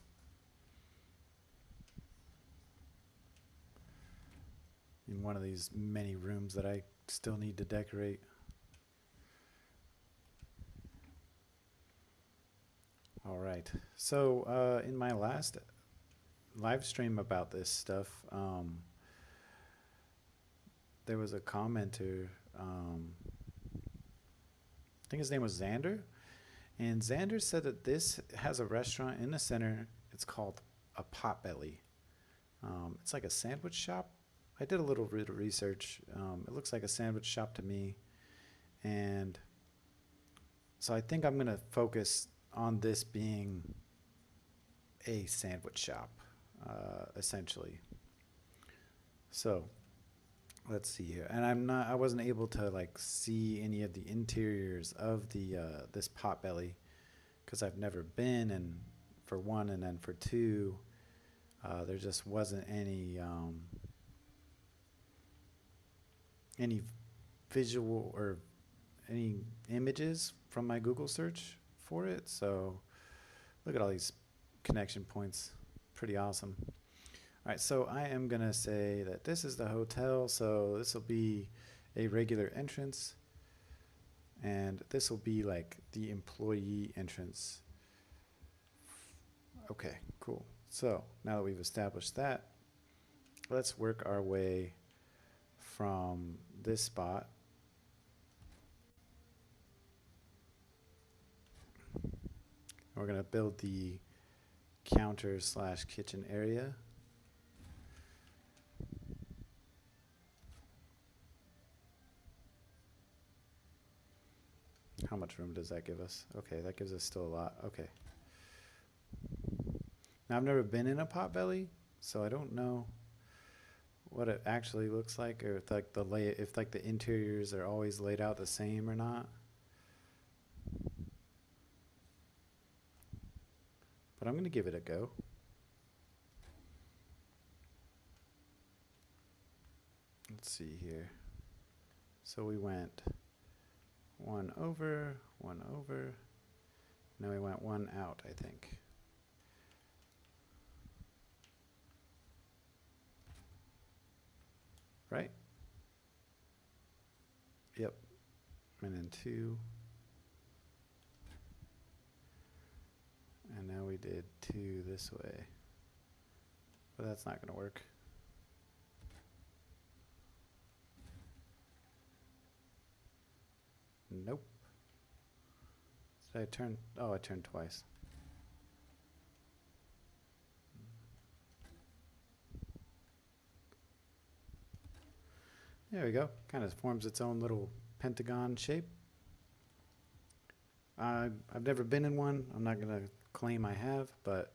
In one of these many rooms that I still need to decorate. All right. So in my last live stream about this stuff, there was a commenter. I think his name was Xander. And Xander said that this has a restaurant in the center. It's called a Potbelly. It's like a sandwich shop. I did a little bit of research. It looks like a sandwich shop to me. And so I think I'm going to focus on this being a sandwich shop, essentially. So let's see here. And I wasn't able to like see any of the interiors of the this Potbelly because I've never been, and for one, and then for two, there just wasn't any any visual or any images from my Google search for it. So look at all these connection points. Pretty awesome. All right, so I am going to say that this is the hotel. So this will be a regular entrance. And this will be like the employee entrance. Okay, cool. So now that we've established that, let's work our way from this spot. We're going to build the counter / kitchen area. How much room does that give us? Okay, that gives us still a lot. Okay. Now, I've never been in a potbelly, so I don't know what it actually looks like, or if like the interiors are always laid out the same or not. But I'm going to give it a go. Let's see here. So we went one over, one over. Now we went one out, I think. Right? Yep. And then two. And now we did two this way. But that's not going to work. Nope. Did I turn? Oh, I turned twice. There we go. Kind of forms its own little pentagon shape. I've never been in one. I'm not going to claim I have, but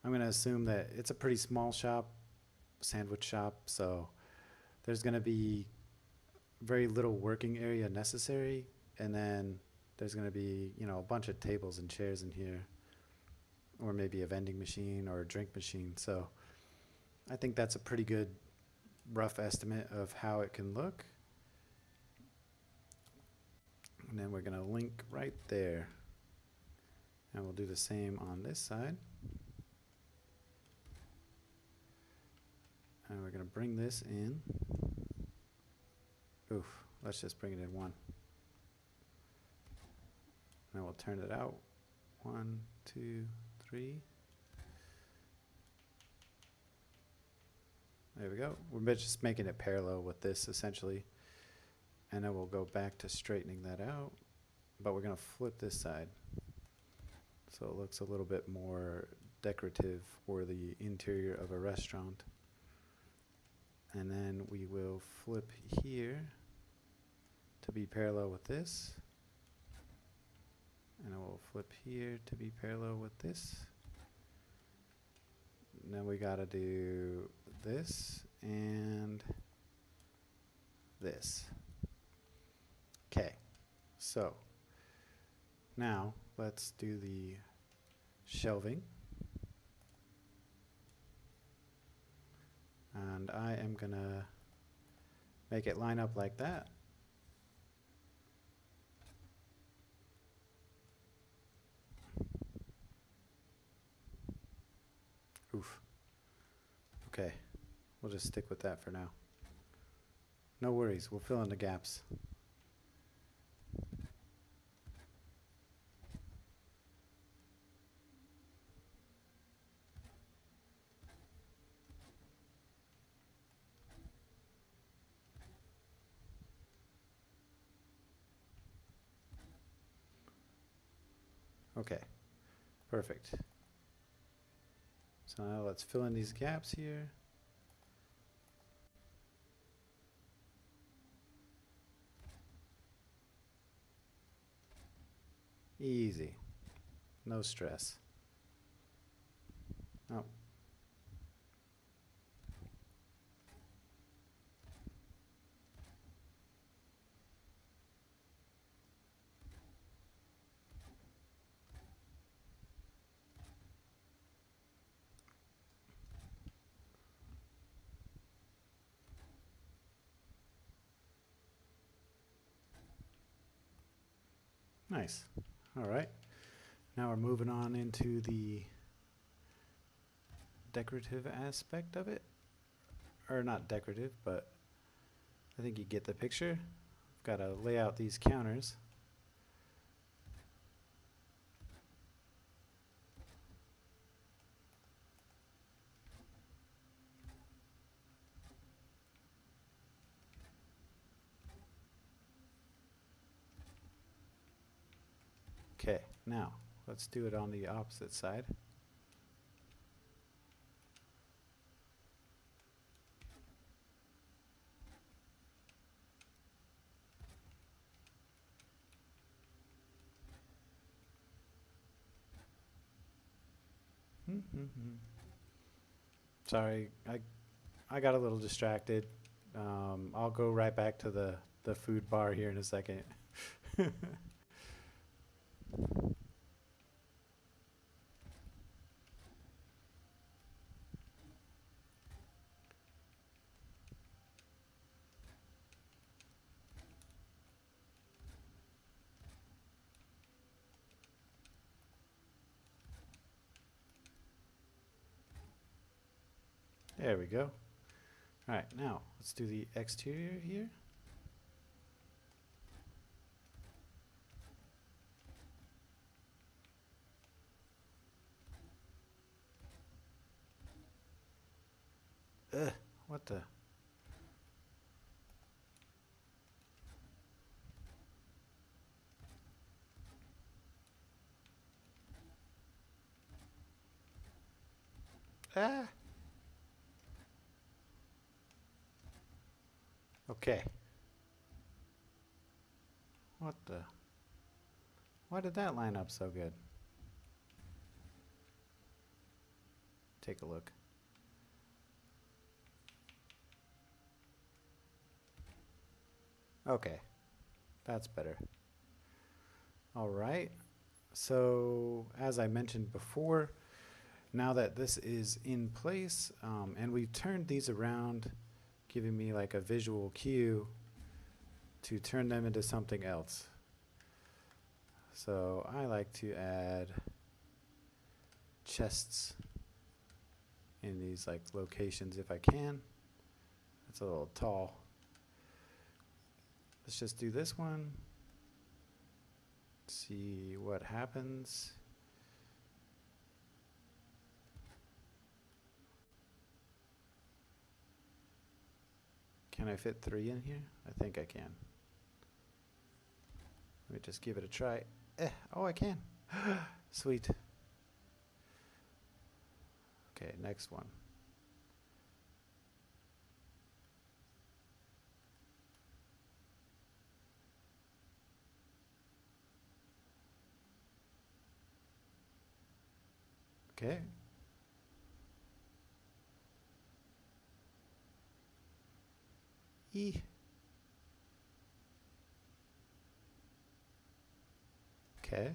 I'm going to assume that it's a pretty small shop, sandwich shop, so there's going to be very little working area necessary, and then there's going to be, you know, a bunch of tables and chairs in here, or maybe a vending machine or a drink machine. So I think that's a pretty good rough estimate of how it can look. And then we're going to link right there. And we'll do the same on this side. And we're going to bring this in. Oof, let's just bring it in one. And we'll turn it out. 1, 2, 3. There we go. We're just making it parallel with this essentially. And then we'll go back to straightening that out. But we're going to flip this side, so it looks a little bit more decorative for the interior of a restaurant. And then we will flip here to be parallel with this. And then we'll flip here to be parallel with this. And then we got to do this and this. Okay, so now let's do the shelving. And I am going to make it line up like that. Oof. Okay, we'll just stick with that for now. No worries, we'll fill in the gaps. Okay, perfect. So now let's fill in these gaps here. Easy, no stress. Oh. Nice. All right. Now we're moving on into the decorative aspect of it. Or not decorative, but I think you get the picture. I've got to lay out these counters. Okay, now let's do it on the opposite side. Sorry, I got a little distracted. I'll go right back to the food bar here in a second. There we go. All right, now let's do the exterior here. Ugh, what the? Ah! Okay. What the? Why did that line up so good? Take a look. Okay, that's better. All right, so as I mentioned before, now that this is in place, and we've turned these around, giving me like a visual cue to turn them into something else. So I like to add chests in these like locations if I can. It's a little tall. Let's just do this one. See what happens. Can I fit 3 in here? I think I can. Let me just give it a try. Oh, I can. Sweet. Okay, next one. Okay. E. Okay,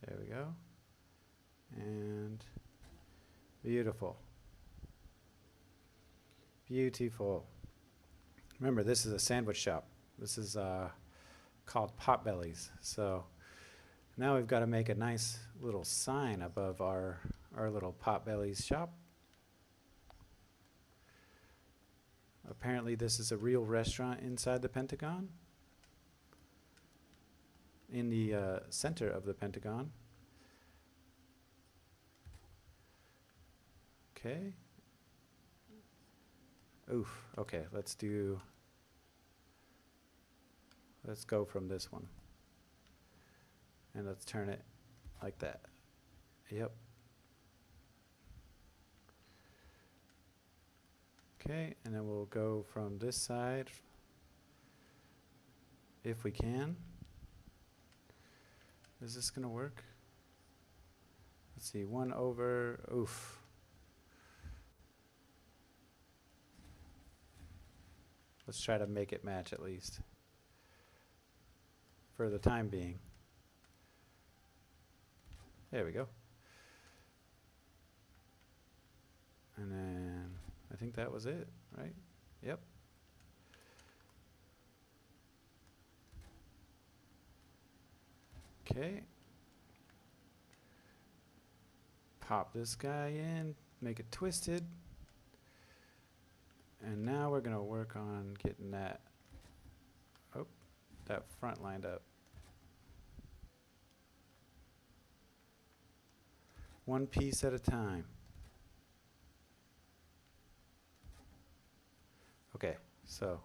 there we go. And beautiful. Beautiful. Remember, this is a sandwich shop. This is called Potbellies. So now we've got to make a nice little sign above our little Potbellies shop. Apparently this is a real restaurant inside the Pentagon. In the center of the Pentagon. Okay. Oof. Okay, let's go from this one. And let's turn it like that. Yep. Okay, and then we'll go from this side if we can. Is this gonna work? Let's see, 1 over, oof. Let's try to make it match at least. For the time being. There we go. And then I think that was it, right? Yep. Okay. Pop this guy in, make it twisted. And now we're going to work on getting that, that front lined up. One piece at a time. Okay, so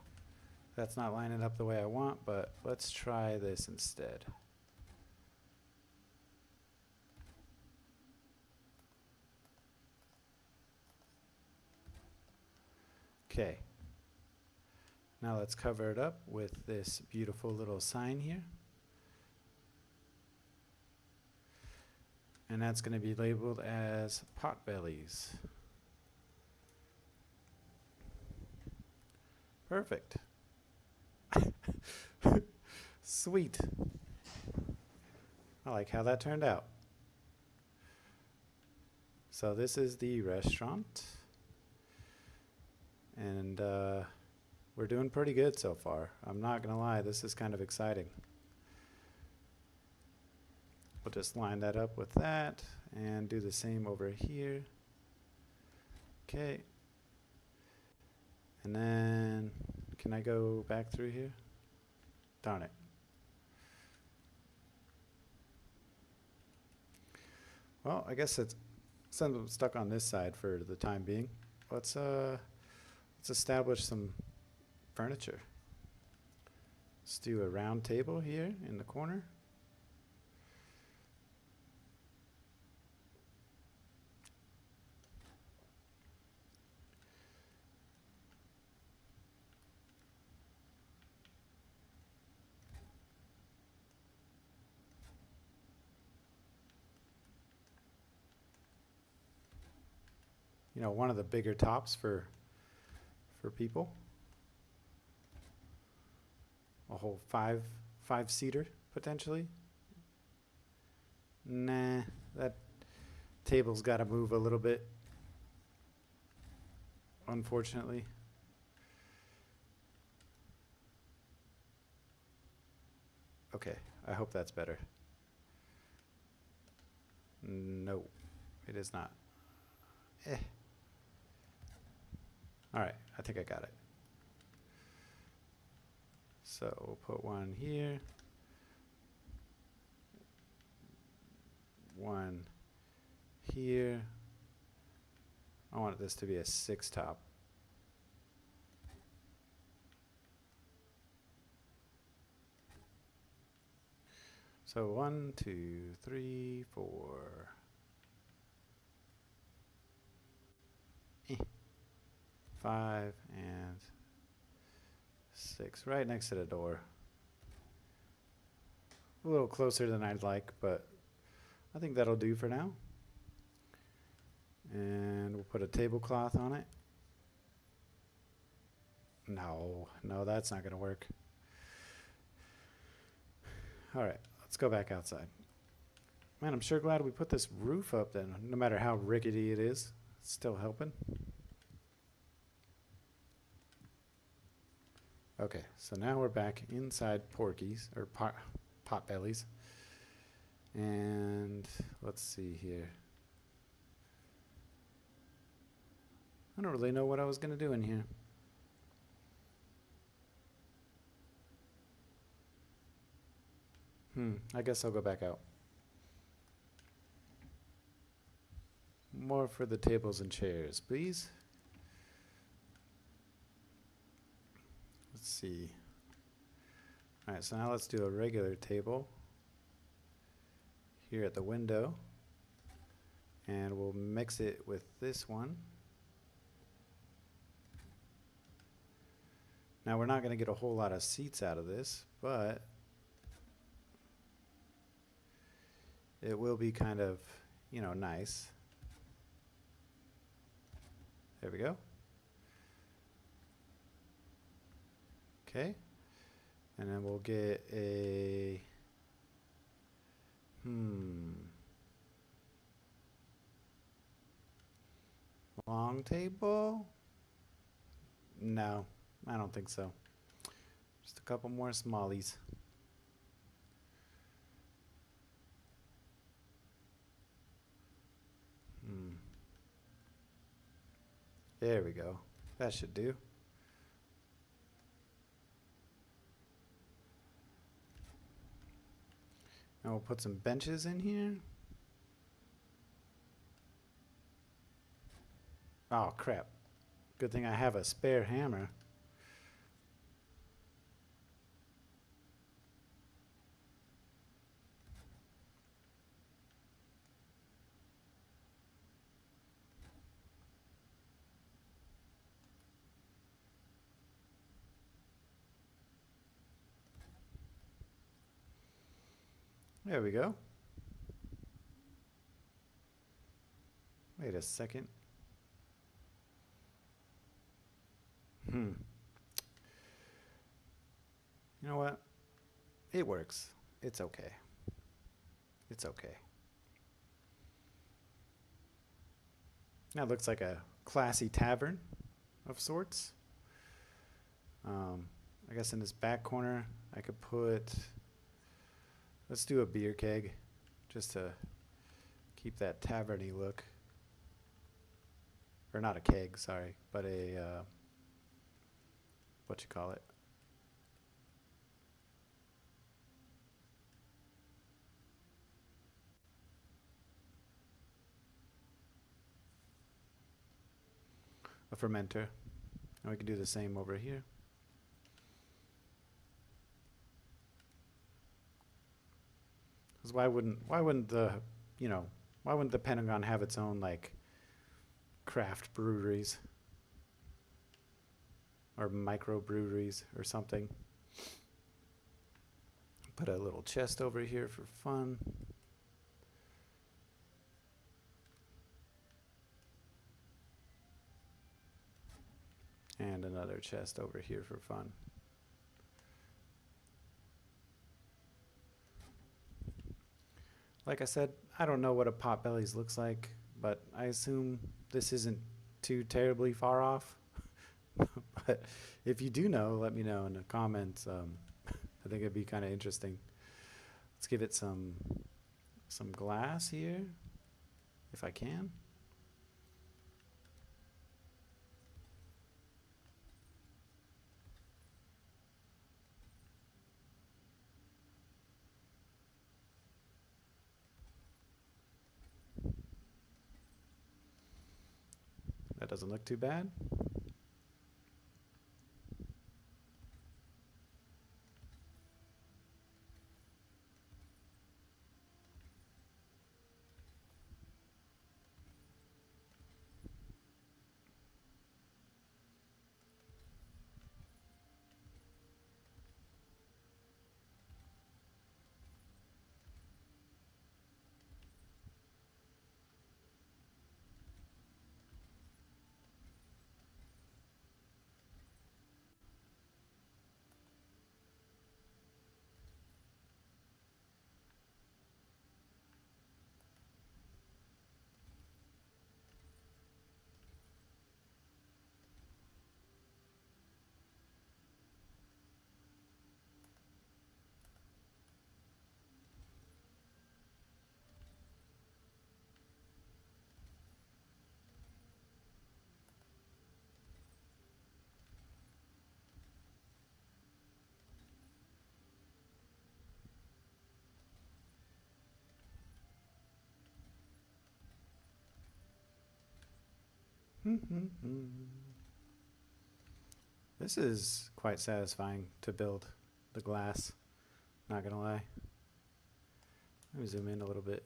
that's not lining up the way I want, but let's try this instead. Okay. Now let's cover it up with this beautiful little sign here. And that's going to be labeled as pot bellies. Perfect. Sweet. I like how that turned out. So this is the restaurant. And we're doing pretty good so far. I'm not going to lie, this is kind of exciting. We'll just line that up with that and do the same over here. Okay. And then, can I go back through here? Darn it. Well, I guess it's since I'm stuck on this side for the time being. Let's establish some furniture. Let's do a round table here in the corner. You know, one of the bigger tops for people. A whole five-seater potentially. Nah, that table's got to move a little bit, unfortunately. Okay, I hope that's better. No, it is not. All right, I think I got it. So we'll put one here, one here. I want this to be a 6 top. So 1, 2, 3, 4. 5 and 6, right next to the door. A little closer than I'd like, but I think that'll do for now. And we'll put a tablecloth on it. No, that's not going to work. All right, let's go back outside. Man, I'm sure glad we put this roof up then, no matter how rickety it is. It's still helping. Okay, so now we're back inside Porky's, or pot bellies. And let's see here. I don't really know what I was going to do in here. I guess I'll go back out. More for the tables and chairs, please. Let's see. All right, so now let's do a regular table here at the window. And we'll mix it with this one. Now we're not going to get a whole lot of seats out of this, but it will be kind of, you know, nice. There we go. Okay. And then we'll get a long table? No, I don't think so. Just a couple more smallies. There we go. That should do. Now we'll put some benches in here. Oh, crap. Good thing I have a spare hammer. There we go. Wait a second. You know what? It works. It's okay. It's okay. That looks like a classy tavern of sorts. I guess in this back corner I could put, let's do a beer keg just to keep that taverny look. Or not a keg, sorry, but a, what you call it? A fermenter. And we can do the same over here. Because why wouldn't the, you know, why wouldn't the Pentagon have its own like craft breweries or micro breweries or something? Put a little chest over here for fun. And another chest over here for fun. Like I said, I don't know what a Potbellies looks like, but I assume this isn't too terribly far off. But if you do know, let me know in the comments. I think it'd be kind of interesting. Let's give it some glass here, if I can. That doesn't look too bad. This is quite satisfying to build the glass, not gonna lie. Let me zoom in a little bit.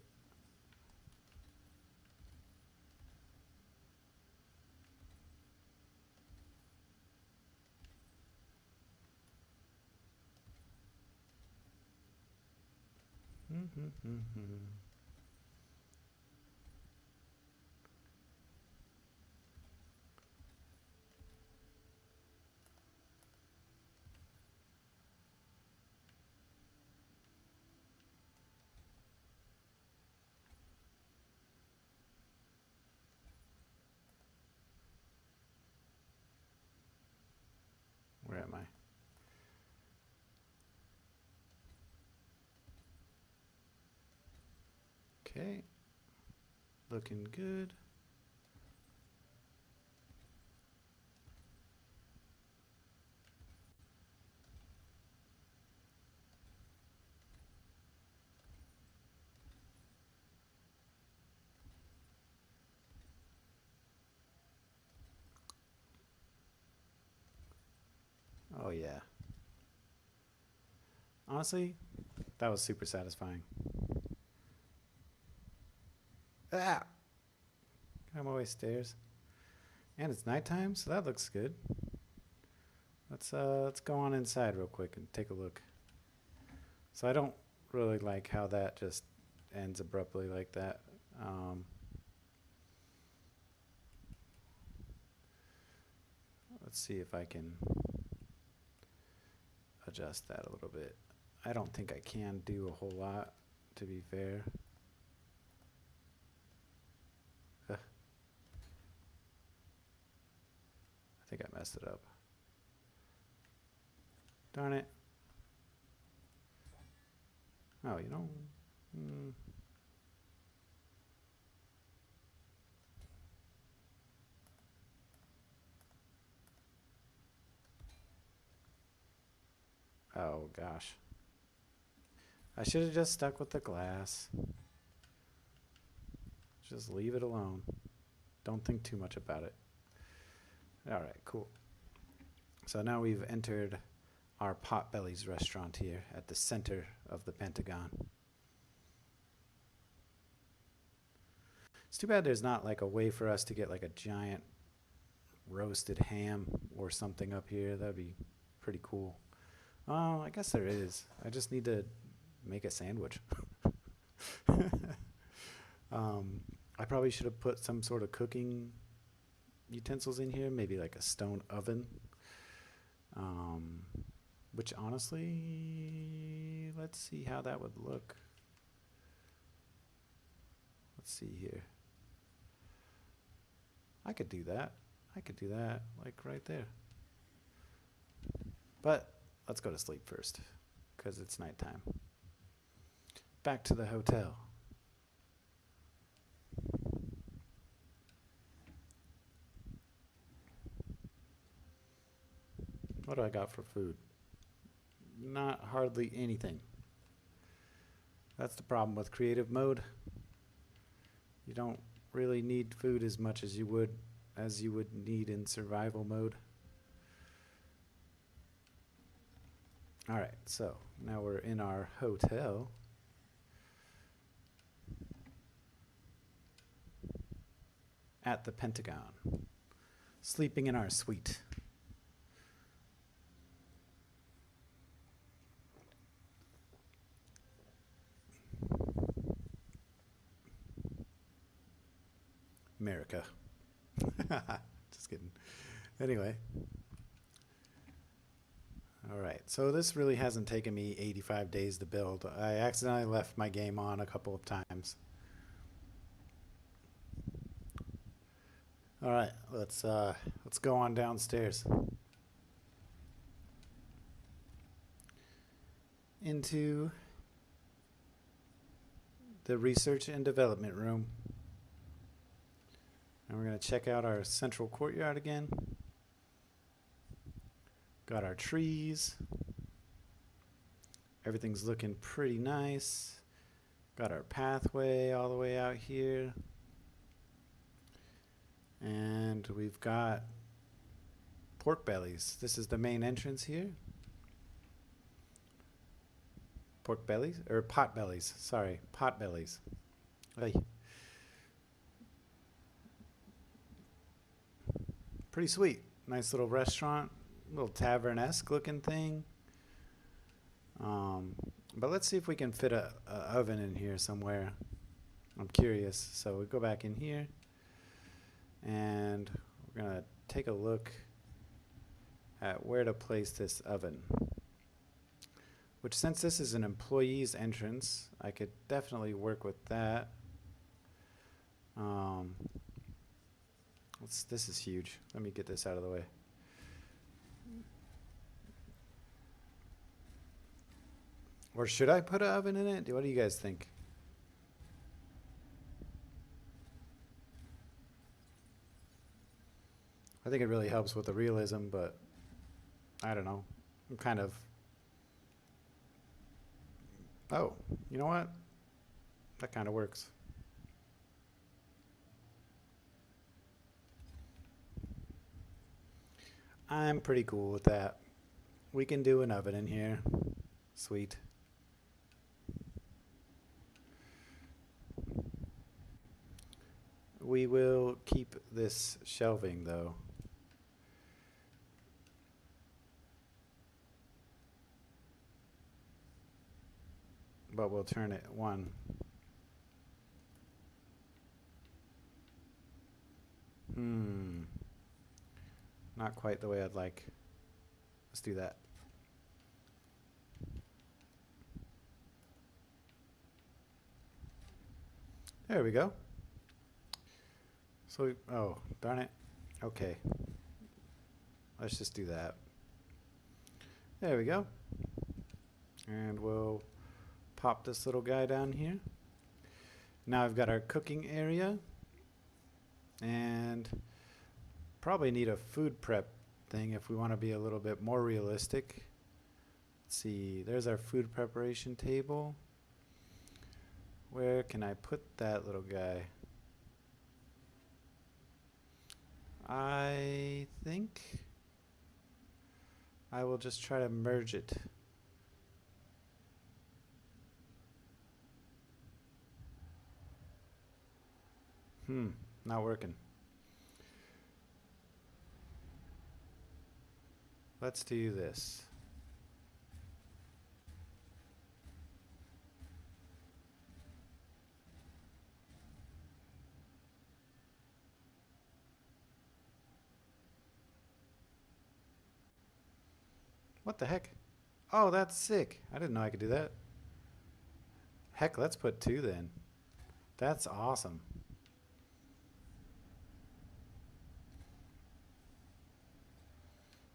Where am I? Okay, looking good. Honestly, that was super satisfying. Ah! Get out of my way, stairs. And it's nighttime, so that looks good. Let's go on inside real quick and take a look. So I don't really like how that just ends abruptly like that. Let's see if I can adjust that a little bit. I don't think I can do a whole lot, to be fair. I think I messed it up. Darn it. Oh, you know. Oh, gosh. I should have just stuck with the glass. Just leave it alone. Don't think too much about it. All right, cool. So now we've entered our Potbelly's restaurant here at the center of the Pentagon. It's too bad there's not like a way for us to get like a giant roasted ham or something up here. That'd be pretty cool. Oh, I guess there is. I just need to make a sandwich. I probably should have put some sort of cooking utensils in here, maybe like a stone oven. Which honestly, let's see how that would look. Let's see here. I could do that. I could do that, like right there. But let's go to sleep first, because it's nighttime. Back to the hotel. What do I got for food? Not hardly anything. That's the problem with creative mode. You don't really need food as much as you would need in survival mode. All right, so now we're in our hotel. At the Pentagon. Sleeping in our suite. America. Just kidding. Anyway. All right, so this really hasn't taken me 85 days to build. I accidentally left my game on a couple of times. All right, let's go on downstairs. Into the research and development room. And we're going to check out our central courtyard again. Got our trees. Everything's looking pretty nice. Got our pathway all the way out here. And we've got pork bellies. This is the main entrance here. Pork bellies? Or pot bellies. Sorry, pot bellies. Hey. Pretty sweet. Nice little restaurant. Little tavern-esque looking thing. But let's see if we can fit a oven in here somewhere. I'm curious. So we go back in here. And we're going to take a look at where to place this oven. Which, since this is an employee's entrance, I could definitely work with that. This is huge. Let me get this out of the way. Or should I put an oven in it? What do you guys think? I think it really helps with the realism, but I don't know. I'm kind of... Oh, you know what? That kind of works. I'm pretty cool with that. We can do an oven in here. Sweet. We will keep this shelving though. But we'll turn it 1. Not quite the way I'd like. Let's do that. There we go. So, oh, darn it. Okay. Let's just do that. There we go. And we'll pop this little guy down here. Now I've got our cooking area. And probably need a food prep thing if we want to be a little bit more realistic. Let's see, there's our food preparation table. Where can I put that little guy? I think I will just try to merge it. Not working. Let's do this. What the heck? Oh, that's sick. I didn't know I could do that. Heck, let's put 2 then. That's awesome.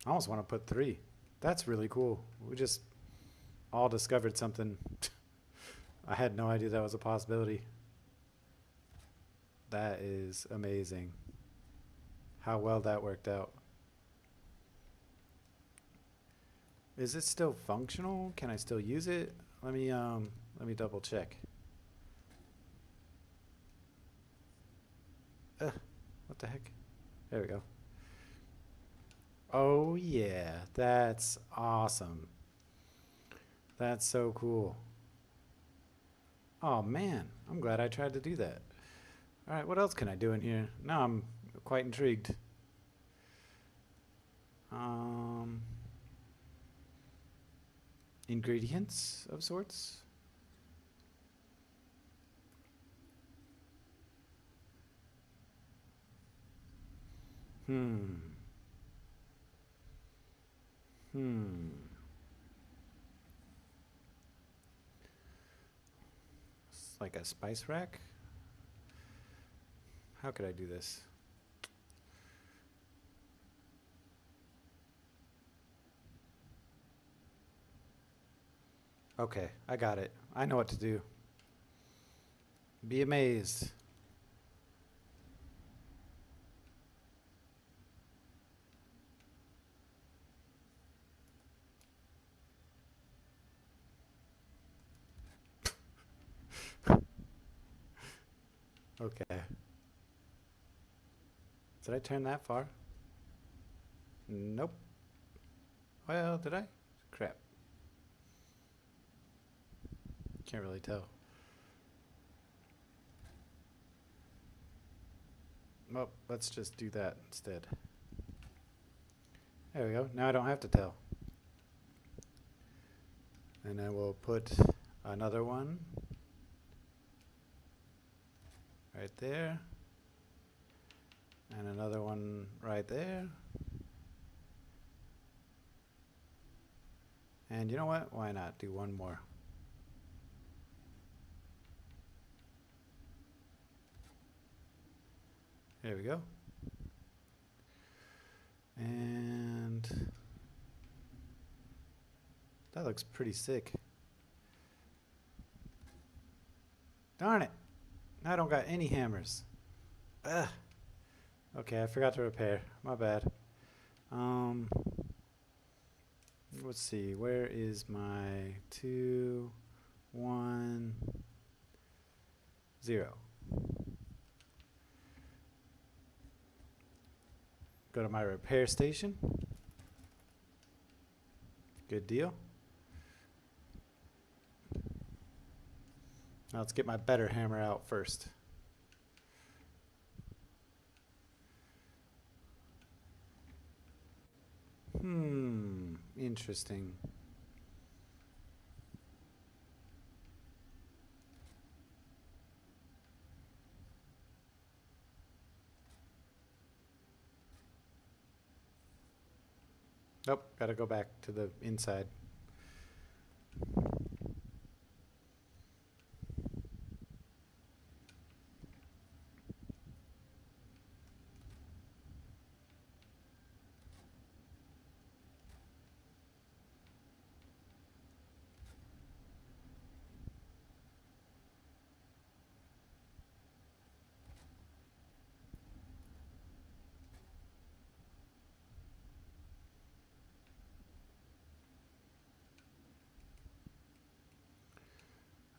I almost want to put 3. That's really cool. We just all discovered something. I had no idea that was a possibility. That is amazing. How well that worked out. Is it still functional? Can I still use it? Let me double check. What the heck? There we go. Oh yeah, that's awesome. That's so cool. Oh man, I'm glad I tried to do that. All right, what else can I do in here? Now I'm quite intrigued. Ingredients of sorts. It's like a spice rack. How could I do this? Okay, I got it. I know what to do. Be amazed. Okay. Did I turn that far? Nope. Well, did I? Crap. Can't really tell. Well, let's just do that instead. There we go. Now I don't have to tell. And then we'll put another one right there. And another one right there. And you know what? Why not do one more? There we go. And that looks pretty sick. Darn it. I don't got any hammers. Ugh. Okay, I forgot to repair. My bad. Let's see. Where is my 2, 1, 0? Go to my repair station. Good deal. Now let's get my better hammer out first. Interesting. Nope, gotta go back to the inside.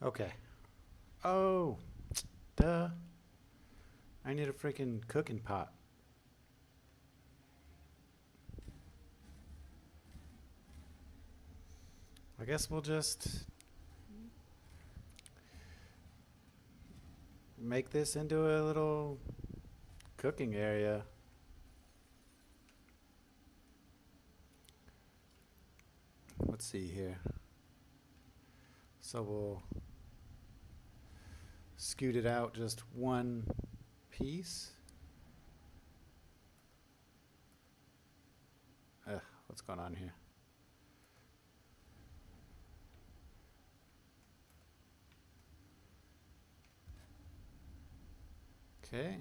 Okay. Oh, duh. I need a freaking cooking pot. I guess we'll just make this into a little cooking area. Let's see here. So we'll scoot it out just one piece. What's going on here? Okay.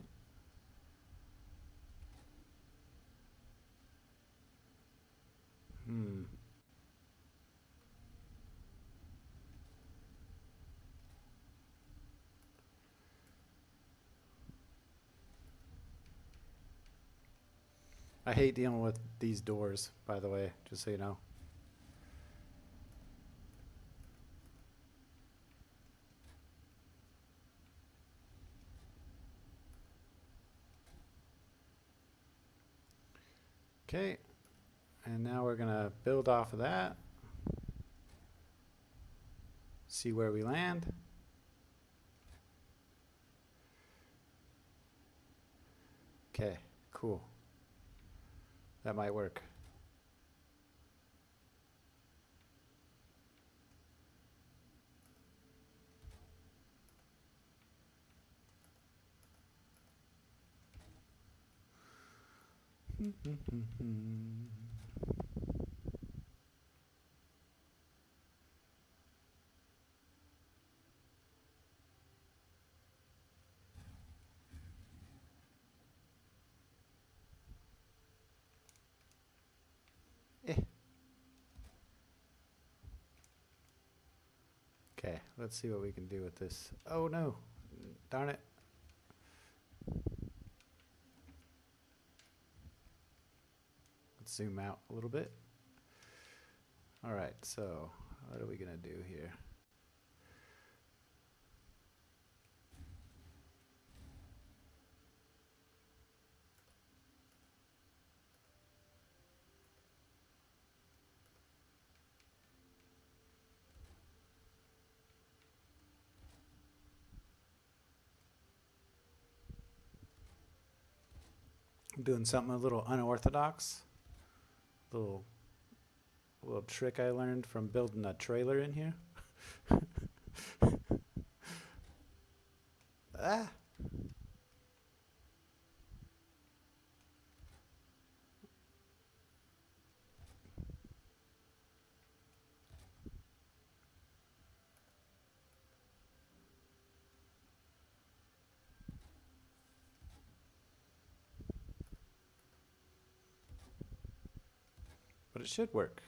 I hate dealing with these doors, by the way, just so you know. Okay, and now we're gonna build off of that. See where we land. Okay, cool. That might work. Okay, let's see what we can do with this. Oh no, darn it. Let's zoom out a little bit. All right, so what are we gonna do here? I'm doing something a little unorthodox. Little trick I learned from building a trailer in here. Ah. But it should work.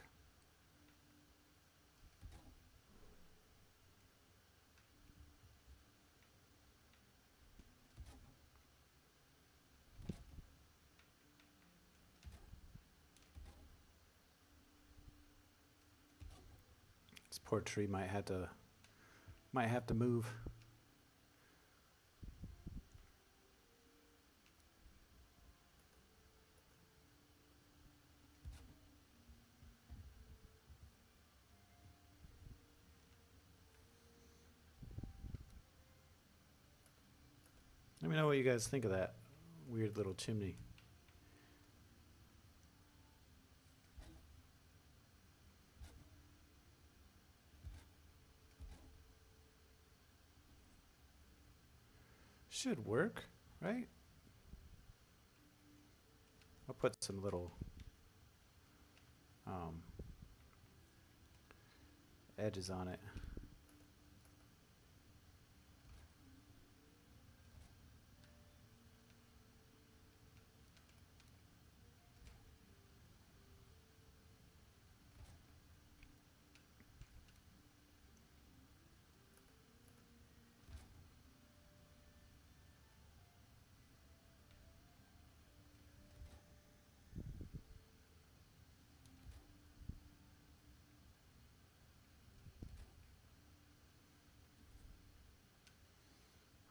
This poor tree might have to move. Let me know what you guys think of that weird little chimney. Should work, right? I'll put some little edges on it.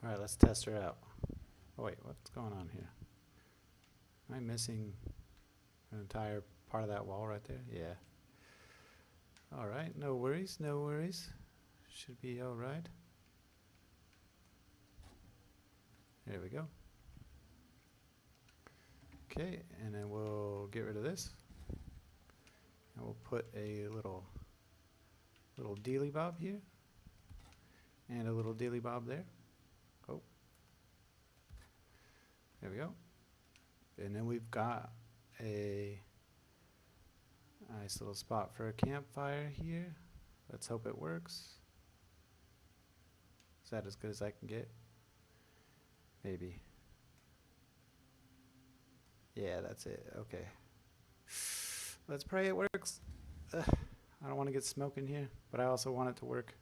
All right, let's test her out. Oh wait, what's going on here? Am I missing an entire part of that wall right there? Yeah. All right, no worries, no worries. Should be all right. There we go. Okay, and then we'll get rid of this. And we'll put a little dealy bob here. And a little dealy bob there. Oh. There we go. And then we've got a nice little spot for a campfire here. Let's hope it works. Is that as good as I can get? Maybe. Yeah, that's it. Okay. Let's pray it works. I don't want to get smoke in here, but I also want it to work.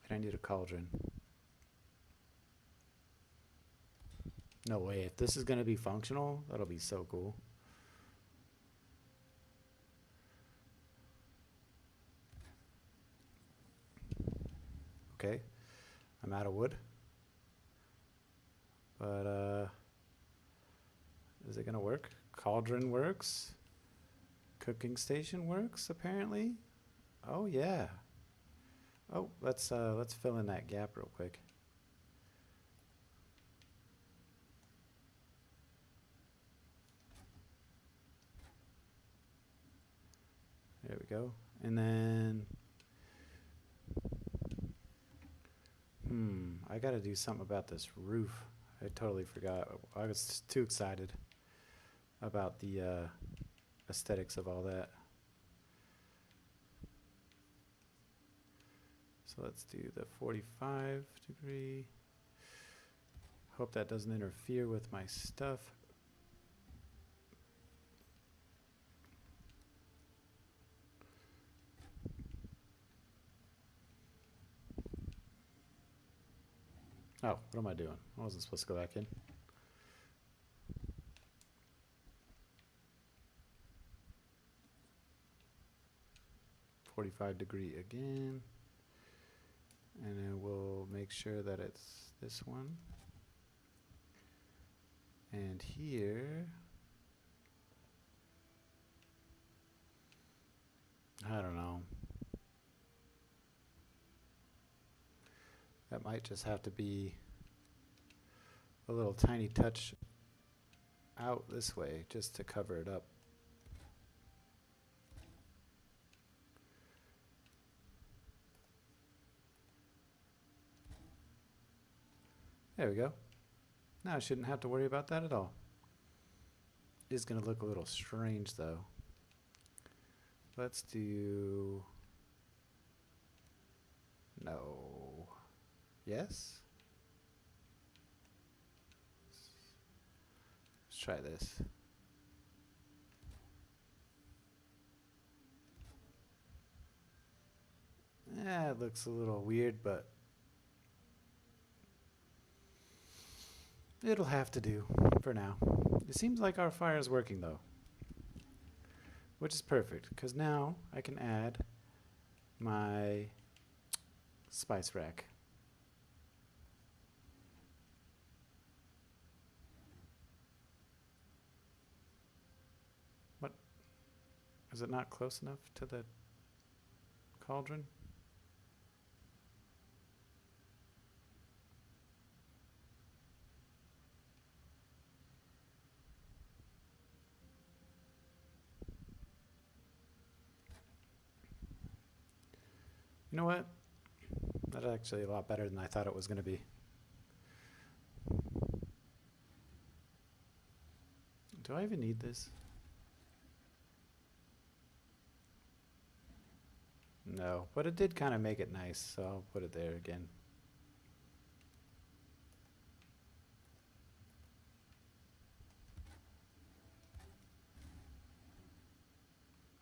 And I need a cauldron. No way. If this is going to be functional, that'll be so cool. Okay. I'm out of wood. But, is it going to work? Cauldron works. Cooking station works, apparently. Oh, yeah. Oh, let's fill in that gap real quick. There we go. And then, I got to do something about this roof. I totally forgot. I was too excited about the aesthetics of all that. So let's do the 45 degree. Hope that doesn't interfere with my stuff. Oh, what am I doing? I wasn't supposed to go back in. -45 again. And then we'll make sure that it's this one. And here, I don't know. That might just have to be a little tiny touch out this way just to cover it up. There we go. Now I shouldn't have to worry about that at all. It's going to look a little strange though. Let's do... No. Yes? Let's try this. Yeah, it looks a little weird, but it'll have to do for now. It seems like our fire is working though, which is perfect because now I can add my spice rack. What? Is it not close enough to the cauldron? You know what? That's actually a lot better than I thought it was going to be. Do I even need this? No, but it did kind of make it nice, so I'll put it there again.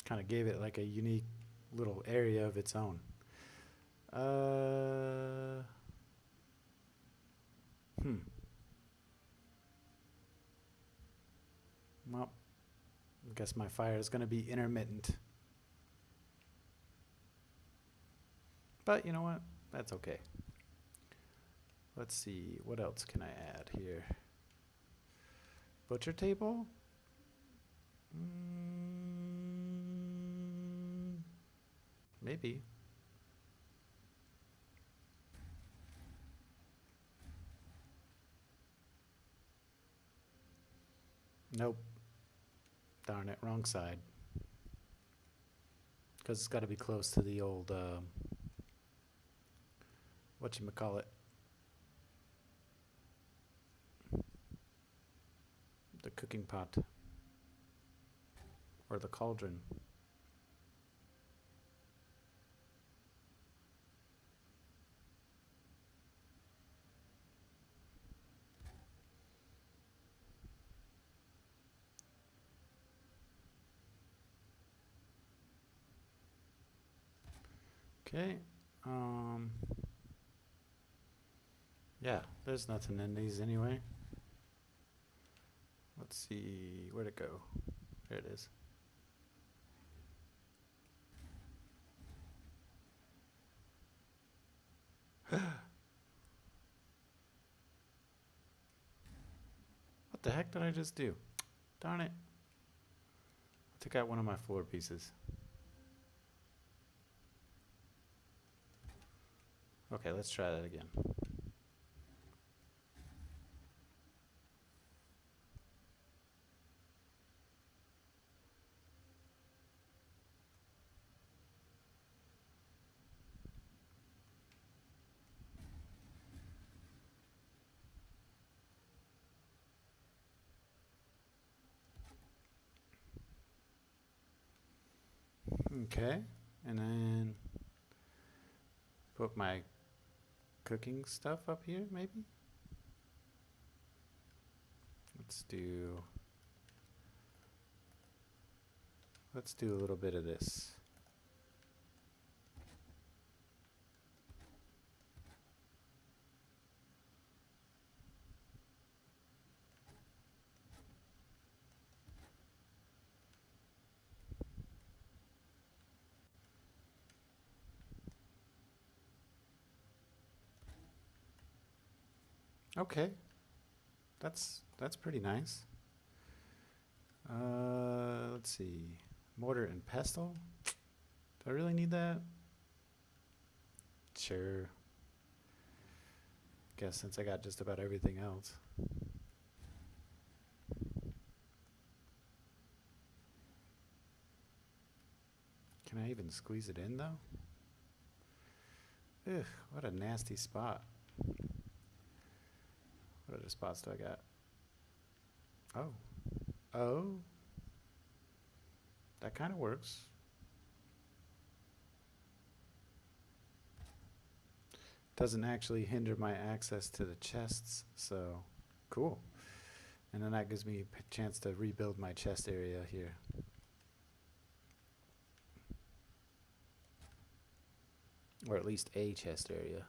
Kind of gave it like a unique little area of its own. Well, I guess my fire is going to be intermittent. But you know what? That's okay. Let's see, what else can I add here? Butcher table? Maybe. Nope. Darn it, wrong side. Because it's got to be close to the old, whatchamacallit? The cooking pot. Or the cauldron. Okay. Yeah, there's nothing in these anyway. Let's see, where'd it go? There it is. What the heck did I just do? Darn it. I took out one of my floor pieces. Okay, let's try that again. Okay, and then put my cooking stuff up here, maybe? Let's do a little bit of this. Okay, that's pretty nice. Let's see, mortar and pestle. Do I really need that? Sure. Guess since I got just about everything else. Can I even squeeze it in though? Ugh, what a nasty spot. What other spots do I got? Oh. That kind of works. Doesn't actually hinder my access to the chests, so cool. And then that gives me a chance to rebuild my chest area here. Or at least a chest area.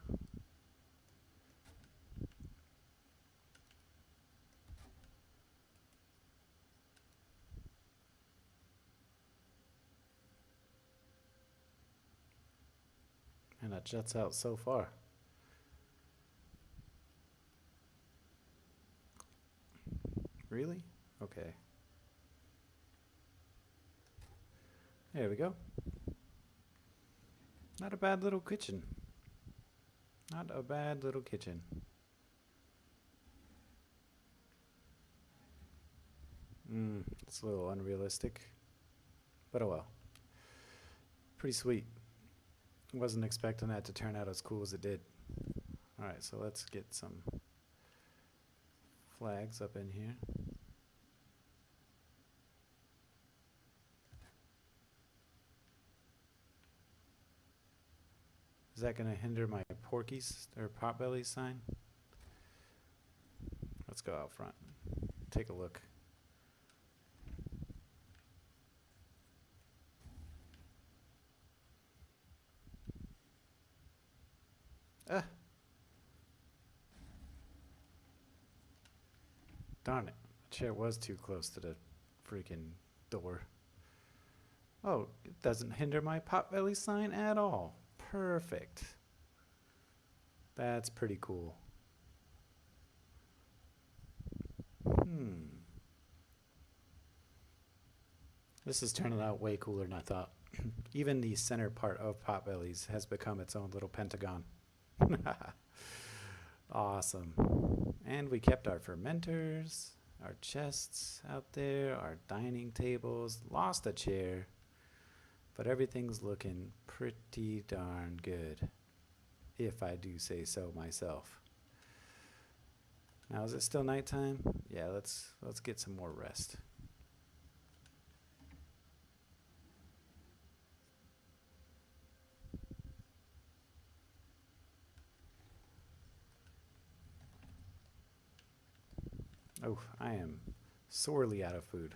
And that juts out so far. Really? Okay. There we go. Not a bad little kitchen. Not a bad little kitchen. It's a little unrealistic. But oh well. Pretty sweet. Wasn't expecting that to turn out as cool as it did. All right, so let's get some flags up in here. Is that going to hinder my porkies or potbelly sign? Let's go out front. Take a look. Ah. Darn it. The chair was too close to the freaking door. Oh, it doesn't hinder my potbelly sign at all. Perfect. That's pretty cool. This is turning out way cooler than I thought. Even the center part of potbellies has become its own little pentagon. Awesome. And we kept our fermenters, our chests out there, our dining tables, lost a chair, but everything's looking pretty darn good, if I do say so myself. Now, is it still nighttime? Yeah, let's get some more rest. Oh, I am sorely out of food.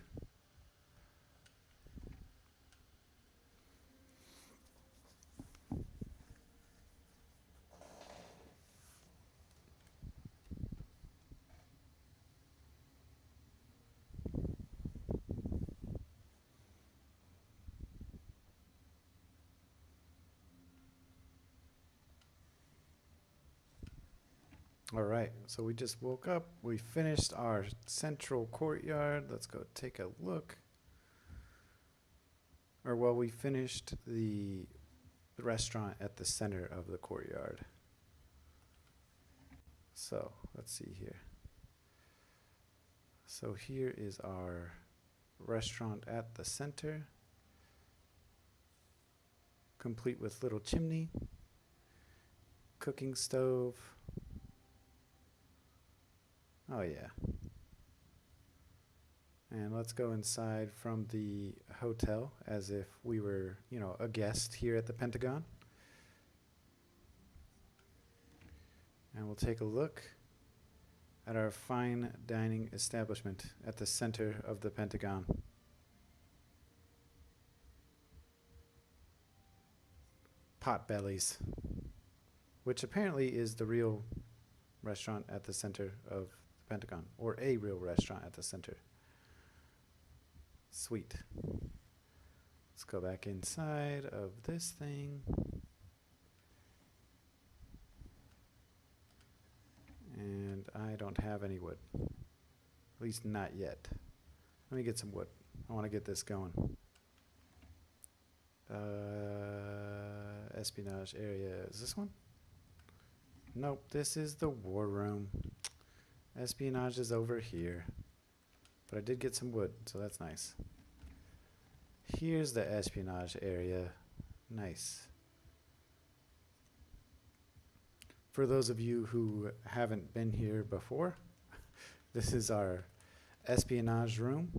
All right, so we just woke up. We finished our central courtyard. Let's go take a look. Or well, we finished the restaurant at the center of the courtyard. So let's see here. So here is our restaurant at the center, complete with little chimney, cooking stove. Oh yeah. And let's go inside from the hotel as if we were, you know, a guest here at the Pentagon. And we'll take a look at our fine dining establishment at the center of the Pentagon. Potbellies, which apparently is the real restaurant at the center of the Pentagon, or a real restaurant at the center. Sweet. Let's go back inside of this thing. And I don't have any wood. At least not yet. Let me get some wood. I want to get this going. Espionage area. Is this one? Nope, this is the war room. Espionage is over here. But I did get some wood, so that's nice. Here's the espionage area. Nice. For those of you who haven't been here before, this is our espionage room.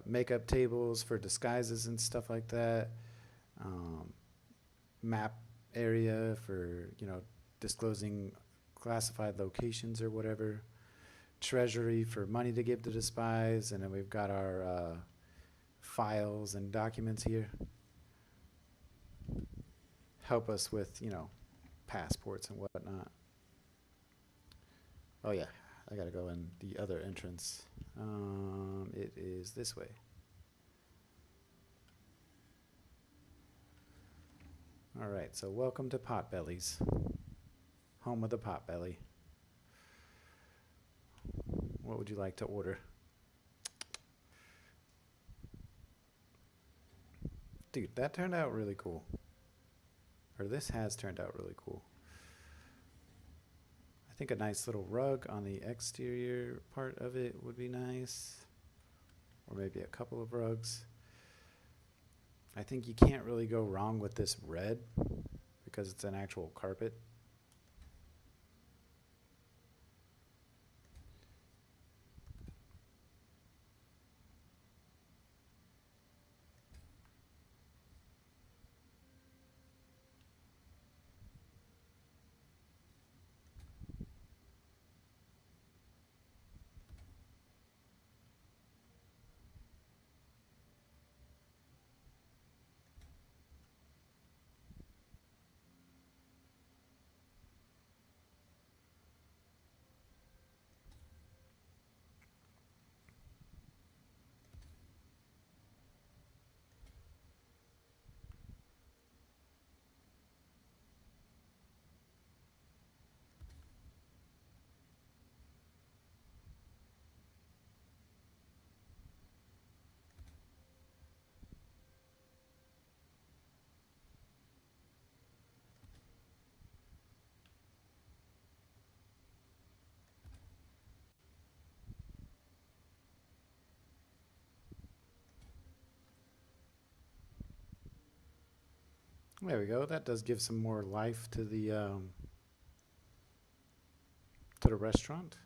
Makeup tables for disguises and stuff like that. Map area for, you know, disclosing classified locations or whatever. Treasury for money to give to the spies. And then we've got our files and documents here. Help us with, you know, passports and whatnot. Oh yeah, I gotta go in the other entrance. It is this way. All right, so welcome to Potbellies, home of the Potbelly. What would you like to order? Dude, that turned out really cool. Or this has turned out really cool. I think a nice little rug on the exterior part of it would be nice. Or maybe a couple of rugs. I think you can't really go wrong with this red because it's an actual carpet. There we go. That does give some more life to the restaurant.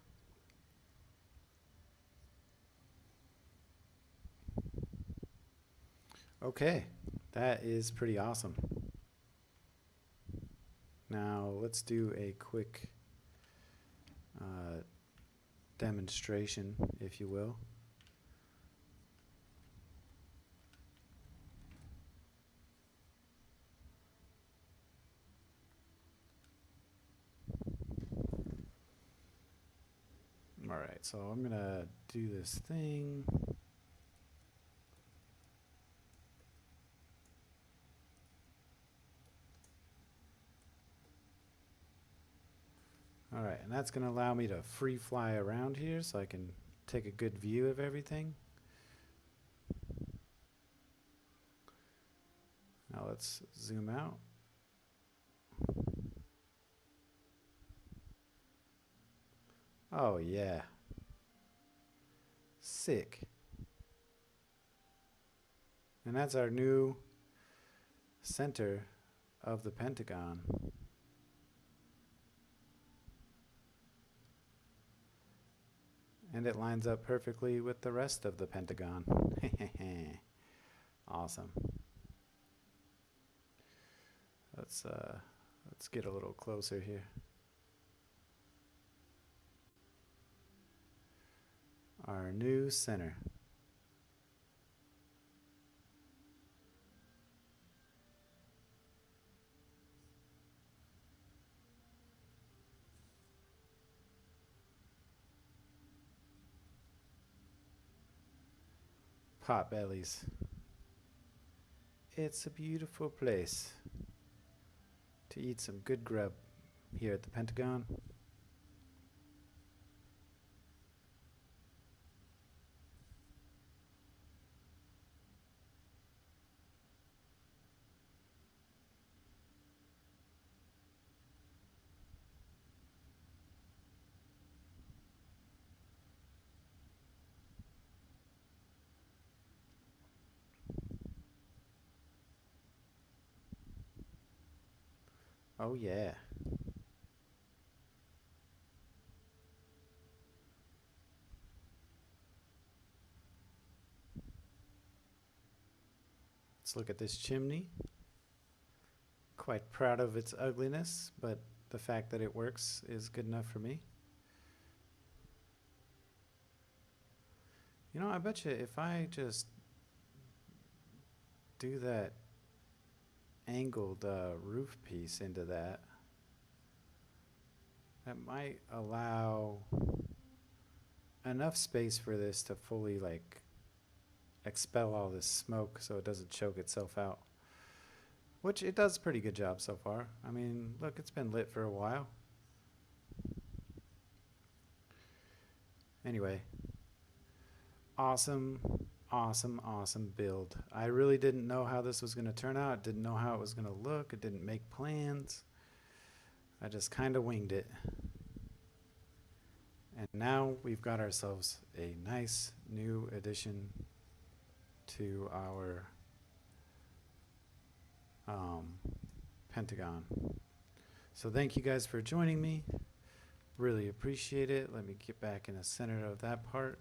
Okay, that is pretty awesome. Now let's do a quick demonstration, if you will. All right, so I'm gonna do this thing. All right, and that's gonna allow me to free fly around here so I can take a good view of everything. Now let's zoom out. Oh yeah. Sick. And that's our new center of the Pentagon. And it lines up perfectly with the rest of the Pentagon. Awesome. Let's get a little closer here. Our new center. Potbellies. It's a beautiful place to eat some good grub here at the Pentagon. Oh yeah. Let's look at this chimney. Quite proud of its ugliness, but the fact that it works is good enough for me. You know, I bet you if I just do that angled roof piece into that, that might allow enough space for this to fully like expel all this smoke so it doesn't choke itself out. Which it does a pretty good job so far. I mean, look, it's been lit for a while. Anyway, awesome, awesome, awesome build. I really didn't know how this was going to turn out. Didn't know how it was going to look. I didn't make plans. I just kind of winged it. And now we've got ourselves a nice new addition to our Pentagon. So thank you guys for joining me. Really appreciate it. Let me get back in the center of that part.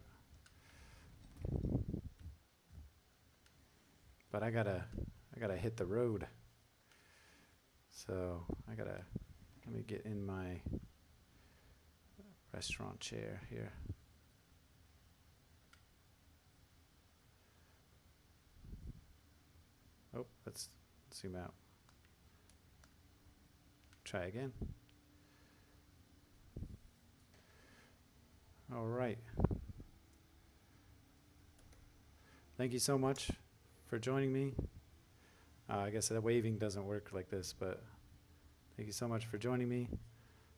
But I gotta hit the road. So let me get in my restaurant chair here. Oh, let's zoom out. Try again. All right. Thank you so much for joining me. I guess the waving doesn't work like this, but thank you so much for joining me.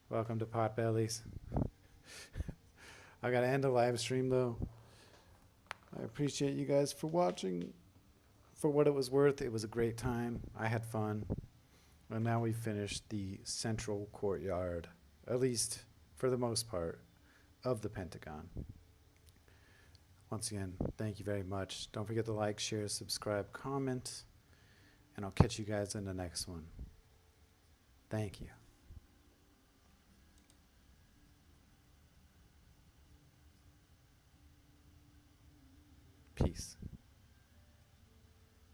Welcome to Potbellies. I gotta end the live stream though. I appreciate you guys for watching. For what it was worth, it was a great time. I had fun. And now we've finished the central courtyard, at least for the most part, of the Pentagon. Once again, thank you very much. Don't forget to like, share, subscribe, comment, and I'll catch you guys in the next one. Thank you. Peace.